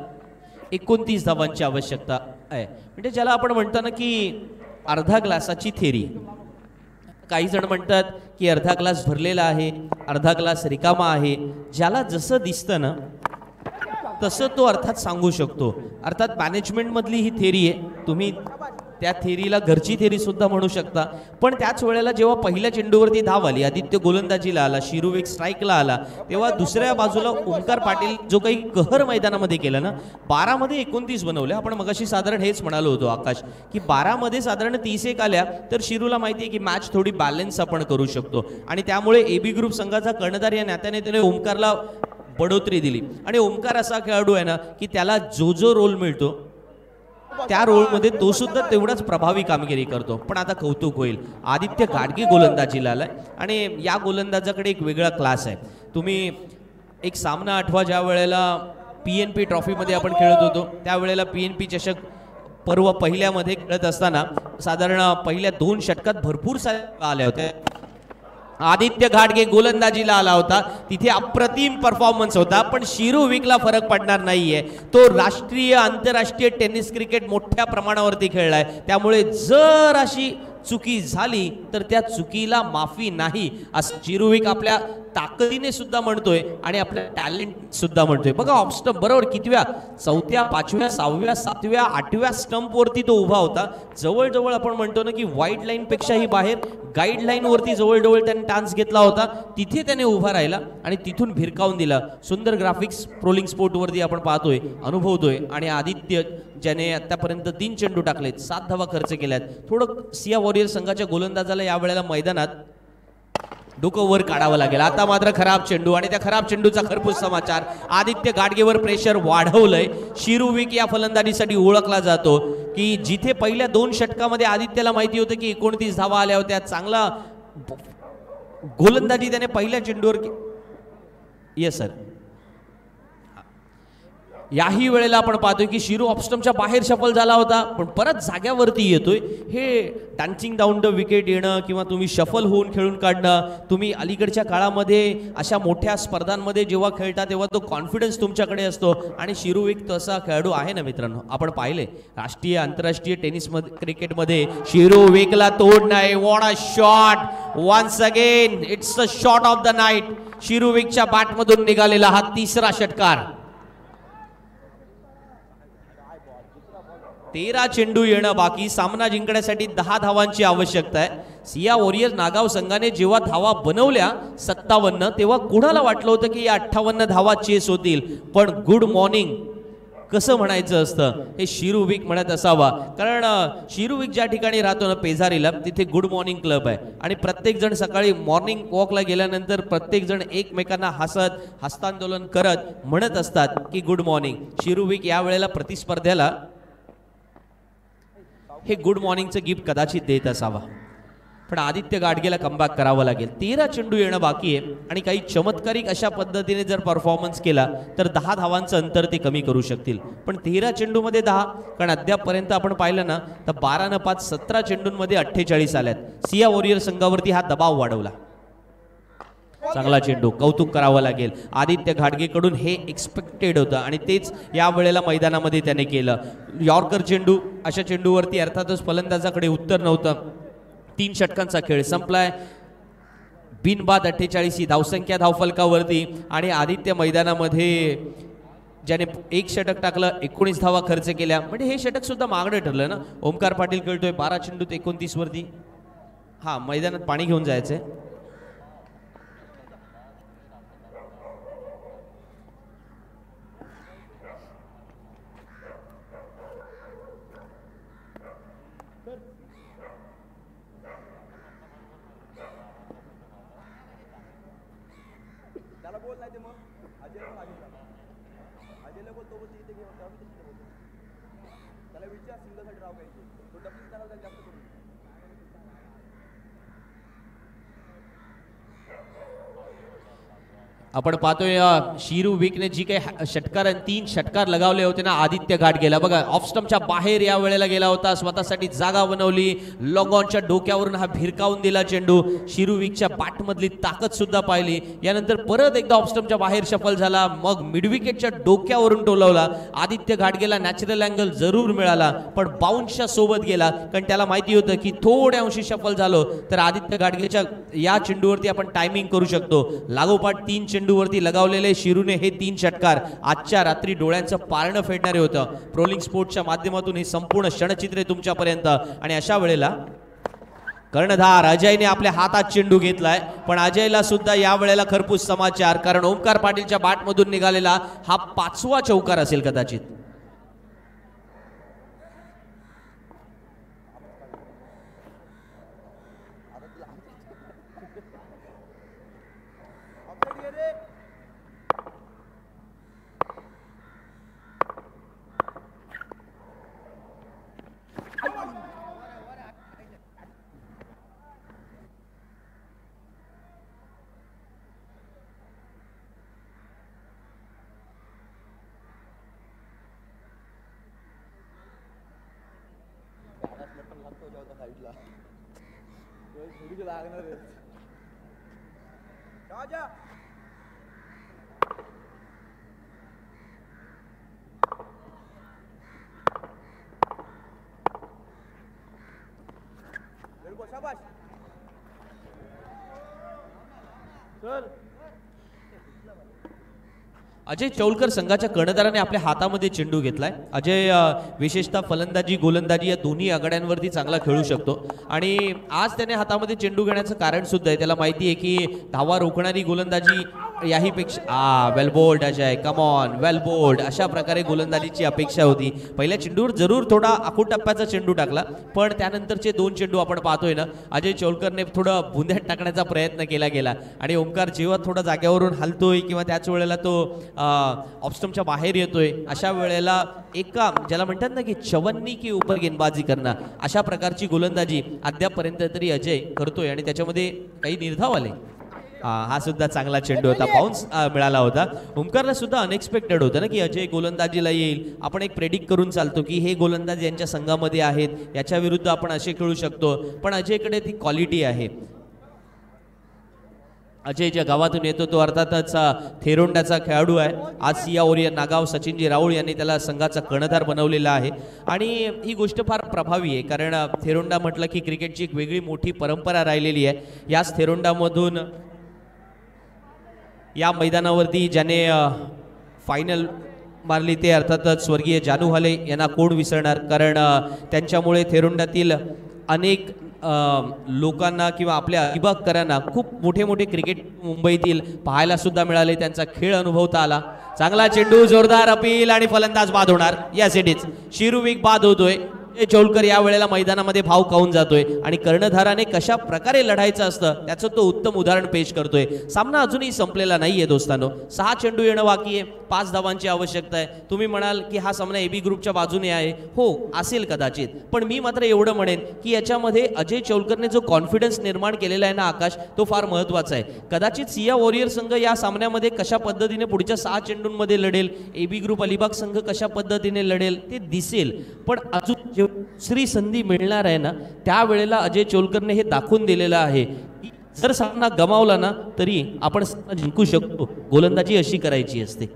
29 धावांची आवश्यकता आहे. म्हणजे ज्याला आपण म्हणतो ना की अर्धा ग्लासाची थेरी. काही जण म्हणतात की अर्धा ग्लास भरलेला आहे, अर्धा ग्लास रिकामा आहे. ज्याला जसं दिसतं ना तसं तो अर्थात सांगू शकतो. अर्थात मॅनेजमेंटमधली ही थेरी आहे. तुम्ही त्या थेरीला घरची थेरी सुद्धा म्हणू शकता. पण त्याच वेळेला जेव्हा पहिल्या चेंडूवरती धाव आली, आदित्य गोलंदाजीला आला, शिरुवेग स्ट्राईकला आला, तेव्हा दुसऱ्या बाजूला ओमकार पाटील जो काही कहर मैदानामध्ये केला ना, 12 मध्ये 29 बनवले. आपण मगाशी साधारण हेच म्हणालो होतो आकाश, की 12 मध्ये साधारण 30 आल्या तर शिरूला माहिती आहे की मॅच थोडी बॅलन्स आपण करू शकतो. आणि त्यामुळे AB ग्रुप संघाचा कर्णधार या नात्याने त्याने ओमकारला बढोतरी दिली. आणि ओमकार असा खेळाडू आहे ना की त्याला जो रोल मिळतो त्या रोलमध्ये तो सुद्धा तेवढाच प्रभावी कामगिरी करतो. पण आता कौतुक होईल, आदित्य गाडगे गोलंदाजीला आलाय आणि या गोलंदाजाकडे एक वेगळा क्लास आहे. तुम्ही एक सामना आठवा, ज्या वेळेला PNP ट्रॉफीमध्ये आपण खेळत होतो, त्यावेळेला PNP चषक पर्व पहिल्यामध्ये खेळत असताना साधारण पहिल्या 2 षटकात भरपूर साऱ्या आल्या होत्या. आदित्य घाटगे गोलंदाजीला आला होता, तिथे अप्रतिम परफॉर्मन्स होता. पण शिरुविकला फरक पडणार नाहीये. तो राष्ट्रीय आंतरराष्ट्रीय टेनिस क्रिकेट मोठ्या प्रमाणावरती खेळलाय. त्यामुळे जर अशी चुकी झाली तर त्या चुकीला माफी नाही, असं शिरुविक आपल्या ताकदीने सुद्धा म्हणतोय आणि आपल्या टॅलेंट सुद्धा म्हणतोय. बघा ऑफ स्टंप बरोबर कितव्या, 4थ्या, 5व्या, 6व्या, 7व्या, 8व्या स्टंपवरती तो उभा होता. जवळजवळ आपण म्हणतो ना की वाईड लाईन पेक्षाही बाहेर गाईड लाईन वरती जवळजवळ त्याने टान्स घेतला होता. तिथे त्याने उभा राहिला आणि तिथून भिरकावून दिला. सुंदर ग्राफिक्स प्रोलिंग स्पोर्ट वरती आपण पाहतोय, अनुभवतोय. आणि आदित्य ज्याने आतापर्यंत 3 चेंडू टाकलेत, 7 धावा खर्च केल्यात. थोडं सिया वॉरियर संघाच्या गोलंदाजाला या वेळेला मैदानात डोकं वर काढावं लागेल. आता मात्र खराब चेंडू आणि त्या खराब चेंडूचा खरपूस समाचार. आदित्य गाडगेवर प्रेशर वाढवलंय. शिरुविक या फलंदाजीसाठी ओळखला जातो की जिथे पहिल्या 2 षटकामध्ये आदित्यला माहिती होतं की 29 धावा आल्या होत्या, चांगला गोलंदाजी त्याने पहिल्या चेंडूवर. येस सर, याही वेळेला आपण पाहतोय की शिरू ऑफस्टमच्या बाहेर शफल झाला होता, पण परत जाग्यावरती येतोय. हे डान्सिंग डाऊन द विकेट येणं किंवा तुम्ही शफल होऊन खेळून काढणं, तुम्ही अलीकडच्या काळामध्ये अशा मोठ्या स्पर्धांमध्ये जेव्हा खेळता तेव्हा तो कॉन्फिडन्स तुमच्याकडे असतो. आणि शिरू एक तसा खेळाडू आहे ना मित्रांनो. आपण पाहिले राष्ट्रीय आंतरराष्ट्रीय टेनिस क्रिकेटमध्ये शिरू विकला तोड नाही. What a shot, once again it's the shot of the night. शिरू विकच्या बॅटमधून निघालेला हा 3रा षटकार. 13 चेंडू येणं बाकी. सामना जिंकण्यासाठी 10 धावांची आवश्यकता आहे. सिया वॉरियर नागाव संघाने जेव्हा धावा बनवल्या 57, तेव्हा कुणाला वाटलं होतं की या 58 धावा चेस होतील. पण गुड मॉर्निंग कसं म्हणायचं असतं हे शिरुविक म्हणत असावा. कारण शिरुविक ज्या ठिकाणी राहतो ना पेजारीला, तिथे गुड मॉर्निंग क्लब आहे आणि प्रत्येक जण सकाळी मॉर्निंग वॉकला गेल्यानंतर प्रत्येक जण एकमेकांना हसत हस्तांदोलन करत म्हणत असतात की गुड मॉर्निंग. शिरुविक या वेळेला प्रतिस्पर्ध्याला हे गुड मॉर्निंगचं गिफ्ट कदाचित देत असावा, पण आदित्य गाडगेला कमबॅक करावं लागेल. 13 चेंडू येणं बाकी आहे आणि काही चमत्कारिक अशा पद्धतीने जर परफॉर्मन्स केला तर 10 धावांचं अंतर ते कमी करू शकतील. पण 13 चेंडूमध्ये 10, कारण अद्यापपर्यंत आपण पाहिलं ना तर 12 न 5 17 चेंडूंमध्ये 48 आल्यात. सिया वॉरियर संघावरती हा दबाव वाढवला. चांगला चेंडू, कौतुक करावं लागेल. आदित्य घाडगेकडून हे एक्सपेक्टेड होतं आणि तेच या वेळेला मैदानामध्ये त्याने केलं. यॉर्कर चेंडू, अशा चेंडूवरती अर्थातच फलंदाजाकडे उत्तर नव्हतं. 3 षटकांचा खेळ संपलाय. बिनबाद 48 ही धावसंख्या धावफलकावरती आणि आदित्य मैदानामध्ये ज्याने 1 षटक टाकलं, 19 धावा खर्च केल्या, म्हणजे हे षटक सुद्धा मागणं ठरलं ना. ओमकार पाटील खेळतोय 12 चेंडूत 29 वरती. हा, मैदानात पाणी घेऊन जायचंय. आपण पाहतोय शिरू विकने जी काही षटकार 3 षटकार लगावले होते ना आदित्य घाडगेला, बघा ऑफ स्टंपच्या बाहेर या वेळेला गेला होता, स्वतःसाठी जागा बनवली, लॉंग ऑनच्या डोक्यावरून हा भिरकावून दिला चेंडू. शिरू विकच्या बॅट मधली ताकद सुद्धा पाहिली. यानंतर परत एकदा ऑफ स्टंपच्या बाहेर शफल झाला, मग मिड विकेटच्या डोक्यावरून टोलवला. आदित्य घाडगेला नॅचरल अँगल जरूर मिळाला पण बाउन्सच्या सोबत गेला, कारण त्याला माहिती होतं की थोड्या अंशी शफल झालो तर आदित्य घाडगेच्या या चेंडूवरती आपण टायमिंग करू शकतो. लागोपाठ 3 चेंडूवरती लगावलेले शिरूने हे 3 षटकार आजच्या रात्री डोळ्यांचं पारणं फेडणारे होतं. प्रोलिंग स्पोर्ट्सच्या माध्यमातून हे संपूर्ण क्षणचित्र तुमच्यापर्यंत. आणि अशा वेळेला कर्णधार अजयने आपल्या हातात चेंडू घेतलाय, पण अजयला सुद्धा या वेळेला खरपूस समाचार, कारण ओमकार पाटीलच्या बॅटमधून निघालेला हा 5वा चौकार असेल कदाचित. अजय चौलकर संघाच्या कर्णधाराने आपल्या हातामध्ये चेंडू घेतलाय. अजय विशेषतः फलंदाजी गोलंदाजी या दोन्ही आघाड्यांवरती चांगला खेळू शकतो आणि आज त्याने हातामध्ये चेंडू घेण्याचं कारण सुद्धा आहे. त्याला माहिती आहे की धावा रोखणारी गोलंदाजी याही पेक्षा well bowled Ajay, come on, well bowled, अशा प्रकारे गोलंदाजीची अपेक्षा होती. पहिल्या चेंडूवर जरूर थोडा आखूड टप्प्याचा चेंडू टाकला, पण त्यानंतरचे 2 चेंडू आपण पाहतोय ना, अजय चौलकरने थोडं बुंद्यात टाकण्याचा प्रयत्न केला गेला आणि ओमकार जेव्हा थोडा जाग्यावरून हलतोय किंवा त्याच वेळेला तो ऑफस्टंपच्या बाहेर येतोय, अशा वेळेला एका ज्याला म्हणतात ना की चवन्नी की ऊपर गेंदबाजी करणं, अशा प्रकारची गोलंदाजी अद्यापपर्यंत तरी अजय करतोय आणि त्याच्यामध्ये काही निर्धाव आले. हा सुद्धा चांगला चेंडू होता, बाउन्स मिळाला होता. ओमकारला सुद्धा अनएक्सपेक्टेड होतं ना की अजय गोलंदाजीला येईल. आपण एक प्रेडिक्ट करून चालतो की हे गोलंदाज यांच्या संघामध्ये आहेत, याच्या विरुद्ध आपण असे खेळू शकतो, पण अजयकडे ती क्वालिटी आहे. अजय ज्या गावातून येतो तो अर्थातच थेरोंडाचा खेळाडू आहे. आज सिया वॉरियर नागाव सचिनजी राऊळ यांनी त्याला संघाचा कर्णधार बनवलेला आहे आणि ही गोष्ट फार प्रभावी आहे, कारण थेरोंडा म्हटलं की क्रिकेटची एक वेगळी मोठी परंपरा राहिलेली आहे. याच थेरोंडामधून या मैदानावरती ज्याने फायनल मारली ते अर्थातच स्वर्गीय जानू हाले यांना कोण विसरणार, कारण त्यांच्यामुळे थेरोंडातील अनेक लोकांना किंवा आपल्या अलिबागकरांना खूप मोठे मोठे क्रिकेट मुंबईतील पाहायला सुद्धा मिळाले, त्यांचा खेळ अनुभवता आला. चांगला चेंडू, जोरदार अपील आणि फलंदाज बाद होणार. यासाठीच शिरुविक बाद होतोय. चौलकर या वेळेला मैदानामध्ये भाव खाऊन जातोय आणि कर्णधाराने कशा प्रकारे लढायचं असतं त्याचं तो उत्तम उदाहरण पेश करतोय. सामना अजूनही संपलेला नाहीये दोस्तांनो. 6 चेंडू येणं बाकी आहे. 5 धावांची आवश्यकता आहे. तुम्ही म्हणाल की हा सामना एबी ग्रुपच्या बाजूने आहे. हो, असेल कदाचित, पण मी मात्र एवढं म्हणेन की याच्यामध्ये अजय चौलकरने जो कॉन्फिडन्स निर्माण केलेला आहे ना आकाश, तो फार महत्त्वाचा आहे. कदाचित सिया वॉरियर संघ या सामन्यामध्ये कशा पद्धतीने पुढच्या 6 चेंडूंमध्ये लढेल, एबी ग्रुप अलिबाग संघ कशा पद्धतीने लढेल ते दिसेल. पण अजून दुसरी संधी मिळणार आहे ना, त्यावेळेला अजय चौलकरने हे दाखवून दिलेलं आहे की जर सामना गमावला ना तरी आपण जिंकू शकतो. गोलंदाजी अशी करायची असते.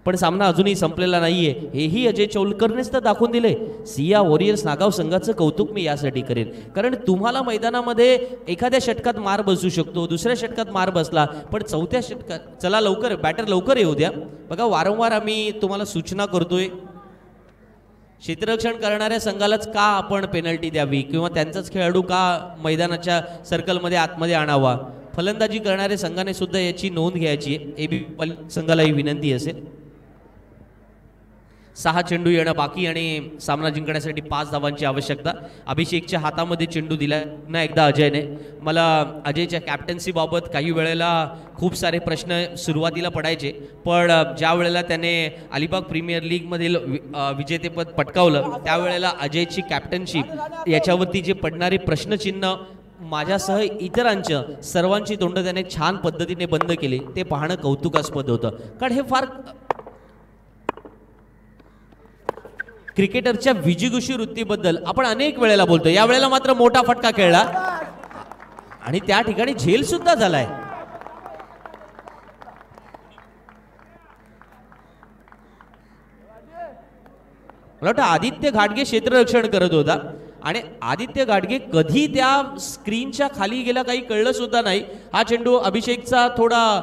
पण सामना अजूनही संपलेला नाहीये, हेही अजय चौलकरनेच तर दाखवून दिले. सिया वॉरियर्स नागाव संघाचं कौतुक मी यासाठी करेन, कारण तुम्हाला मैदानामध्ये एखाद्या षटकात मार बसू शकतो, दुसऱ्या षटकात मार बसला, पण चौथ्या षटकात चला लवकर बॅटर लवकर येऊ द्या. बघा, वारंवार आम्ही तुम्हाला सूचना करतोय, क्षेत्ररक्षण करणाऱ्या संघालाच का आपण पेनल्टी द्यावी किंवा त्यांचाच खेळाडू का मैदानाच्या सर्कलमध्ये आतमध्ये आणावा. फलंदाजी करणाऱ्या संघाने सुद्धा याची नोंद घ्यायची. एबी संघाला ही विनंती असेल. 6 चेंडू येणं बाकी आणि सामना जिंकण्यासाठी 5 धावांची आवश्यकता. अभिषेकच्या हातामध्ये चेंडू दिला ना एकदा अजयने. मला अजयच्या कॅप्टन्सीबाबत काही वेळेला खूप सारे प्रश्न सुरुवातीला पडायचे, पण ज्या वेळेला त्याने अलिबाग प्रीमियर लीगमधील विजेतेपद पटकावलं त्यावेळेला अजयची कॅप्टनशिप याच्यावरती जे पडणारे प्रश्नचिन्ह माझ्यासह इतरांच्या सर्वांची तोंड त्याने छान पद्धतीने बंद केली. ते पाहणं कौतुकास्पद होतं, कारण हे फार क्रिकेटरच्या विजिगुषी वृत्तीबद्दल आपण अनेक वेळेला बोलतो. या वेळेला मात्र मोठा फटका खेळला आणि त्या ठिकाणी झेल सुद्धा झालाय. मला वाटतं आदित्य घाटगे क्षेत्ररक्षण करत होता आणि आदित्य घाटगे कधी त्या स्क्रीनच्या खाली गेला काही कळलं सुद्धा नाही. हा चेंडू अभिषेकचा थोडा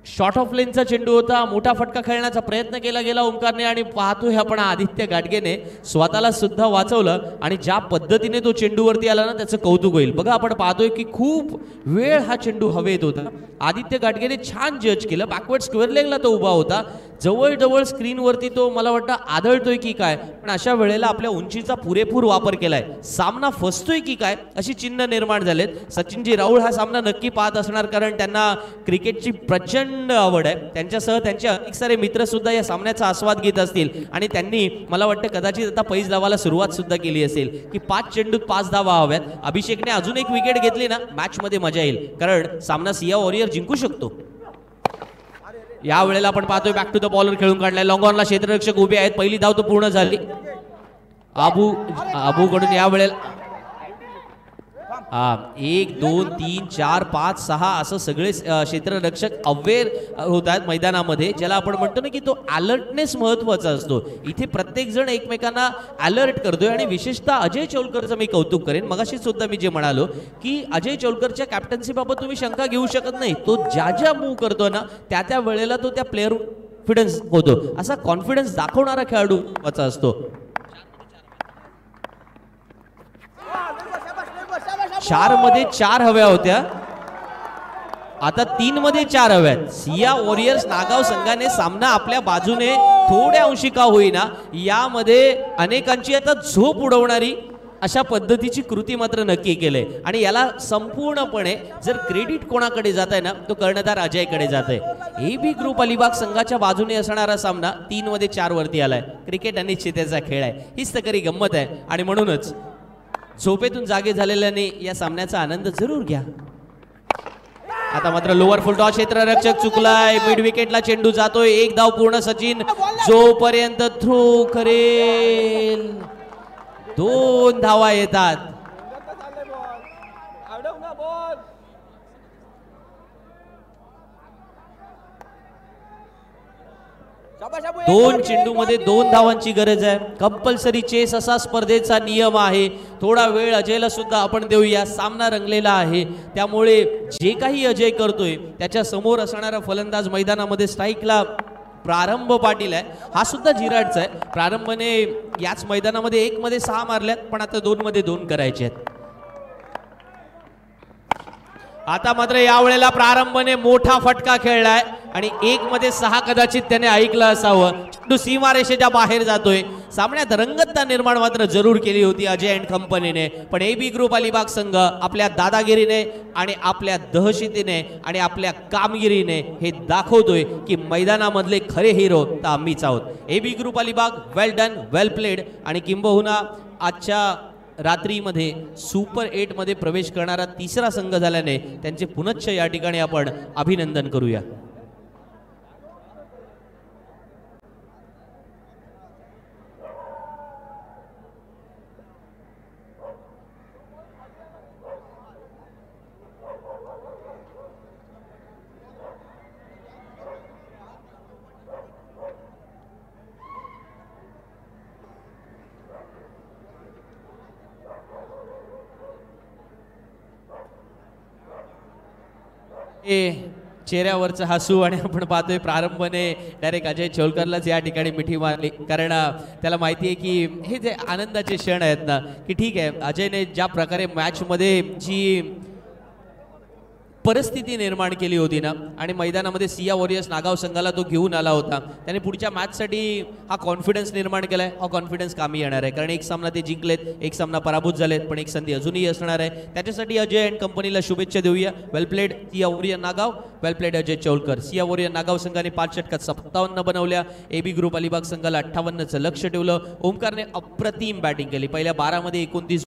शॉर्ट ऑफ लेनचा चेंडू होता. मोठा फटका खेळण्याचा प्रयत्न केला गेला ओमकारने आणि पाहतोय आपण आदित्य घाटगेने स्वतःला सुद्धा वाचवलं आणि ज्या पद्धतीने तो चेंडूवरती आला ना त्याचं कौतुक होईल. बघा, आपण पाहतोय की खूप वेळ हा चेंडू हवेत होता. आदित्य घाटगेने छान जज केलं. बॅकवर्ड स्क्वेअर लेगला तो उभा होता. जवळजवळ स्क्रीनवरती तो मला वाटतं आदळतोय की काय, पण अशा वेळेला आपल्या उंचीचा पुरेपूर वापर केलाय. सामना फसतोय की काय अशी चिन्ह निर्माण झालेत. सचिनजी राऊळ हा सामना नक्की पाहत असणार, कारण त्यांना क्रिकेटची प्रचंड आवड आहे. त्यांच्यासह त्यांचे अनेक सारे मित्र सुद्धा या सामन्याचा आस्वाद घेत असतील आणि त्यांनी मला वाटतं कदाचित आता पैज धावाला सुरुवात सुद्धा केली असेल की 5 चेंडूत 5 धावा हव्यात. अभिषेकने अजून एक विकेट घेतली ना मॅच मध्ये मजा येईल, कारण सामना सिया वॉरियर जिंकू शकतो. या वेळेला आपण पाहतोय बॅक टू द बॉलर खेळून काढलाय. लॉंगॉनला क्षेत्ररक्षक उभे आहेत. पहिली धाव तो पूर्ण झाली. आबू कडून या वेळेला 1 2 3 4 5 6 असं सगळे क्षेत्ररक्षक अवेअर होत आहेत मैदानामध्ये, ज्याला आपण म्हणतो ना की तो अलर्टनेस महत्वाचा असतो. इथे प्रत्येक जण एकमेकांना अलर्ट करतोय आणि विशेषतः अजय चौलकरचं मी कौतुक करेन. मगाशी सुद्धा मी जे म्हणालो की अजय चौलकरच्या कॅप्टन्सीबाबत तुम्ही शंका घेऊ शकत नाही. तो ज्या मूव्ह करतो ना त्या वेळेला तो त्या प्लेअर कॉन्फिडन्स होतो. असा कॉन्फिडन्स दाखवणारा खेळाडू महत्वाचा असतो. 4 मध्ये 4 हव्या होत्या, आता 3 मध्ये 4 हव्यात. सिया वॉरियर्स नागाव संघाने सामना आपल्या बाजूने थोड्या अंशी का होईना यामध्ये अनेकांची आता झोप उडवणारी अशा पद्धतीची कृती मात्र नक्की केले. आणि याला संपूर्णपणे जर क्रेडिट कोणाकडे जात आहे ना तो कर्णधार अजयकडे जात आहे. एबी ग्रुप अलिबाग संघाच्या बाजूने असणारा सामना 3 मध्ये 4 वरती आलाय. क्रिकेट अनिश्चिततेचा खेळ आहे, हीच तर खरी गंमत आहे. आणि म्हणूनच झोपेतून जागे झालेल्याने या सामन्याचा आनंद जरूर घ्या. आता मात्र लोअर फुल टॉस क्षेत्ररक्षक चुकलाय. मिड विकेटला चेंडू जातोय. 1 धाव पूर्ण. सचिन जोपर्यंत थ्रो करेल 2 धावा येतात. दोन चेंडू मध्ये 2 धावांची गरज आहे. कंपल्सरी चेस असा स्पर्धेचा नियम आहे. थोडा वेळ अजयला सुद्धा आपण देऊया. सामना रंगलेला आहे, त्यामुळे जे काही अजय करतोय त्याच्या समोर असणारा फलंदाज मैदानामध्ये स्ट्राईकला प्रारंभ पाटील आहे, हा सुद्धा जिराडचा आहे. प्रारंभने याच मैदानामध्ये 1 मध्ये 6 मारल्यात, पण आता 2 मध्ये 2 करायचे आहेत. आता मात्र यावेळेला प्रारंभने मोठा फटका खेळलाय आणि 1 मध्ये 6 कदाचित त्याने ऐकलं असावं. चेंडू सीमारेषेच्या बाहेर जातोय. सामन्यात रंगतता निर्माण मात्र जरूर केली होती अजय अँड कंपनीने, पण एबी ग्रुप अलिबाग संघ आपल्या दादागिरीने आणि आपल्या दहशतीने आणि आपल्या कामगिरीने हे दाखवतोय की मैदानामधले खरे हिरो तर आम्हीच आहोत. एबी ग्रुप अलिबाग वेल डन, वेल प्लेड आणि किंबहुना आजच्या रात्रीमध्ये सुपर 8 मध्ये प्रवेश करणारा तिसरा संघ झाल्याने त्यांचे पुनश्च या ठिकाणी आपण अभिनंदन करूया. चेहऱ्यावरचं हसू आणि आपण पाहतोय प्रारंभने डायरेक्ट अजय चौलकरलाच या ठिकाणी मिठी मारली, कारण त्याला माहिती आहे की हे जे आनंदाचे क्षण आहेत ना, की ठीक आहे अजयने ज्या प्रकारे मॅचमध्ये जी परिस्थिती निर्माण केली होती ना आणि मैदानामध्ये सिया वॉरियर्स नागाव संघाला तो घेऊन आला होता, त्याने पुढच्या मॅचसाठी हा कॉन्फिडन्स निर्माण केलाय. हा कॉन्फिडन्स कामी येणार आहे, कारण एक सामना ते जिंकलेत, एक सामना पराभूत झालेत, पण एक संधी अजूनही असणार आहे. त्याच्यासाठी अजय अँड कंपनीला शुभेच्छा देऊया. वेल प्लेड सिया वॉरियर नागाव, वेल प्लेड अजय चौलकर. सिया वॉरियर नागाव संघाने 5 षटकात 57 बनवल्या. एबी ग्रुप अलिबाग संघाला 58चं लक्ष ठेवलं. ओमकारने अप्रतिम बॅटिंग केली. पहिल्या 12 मध्ये 29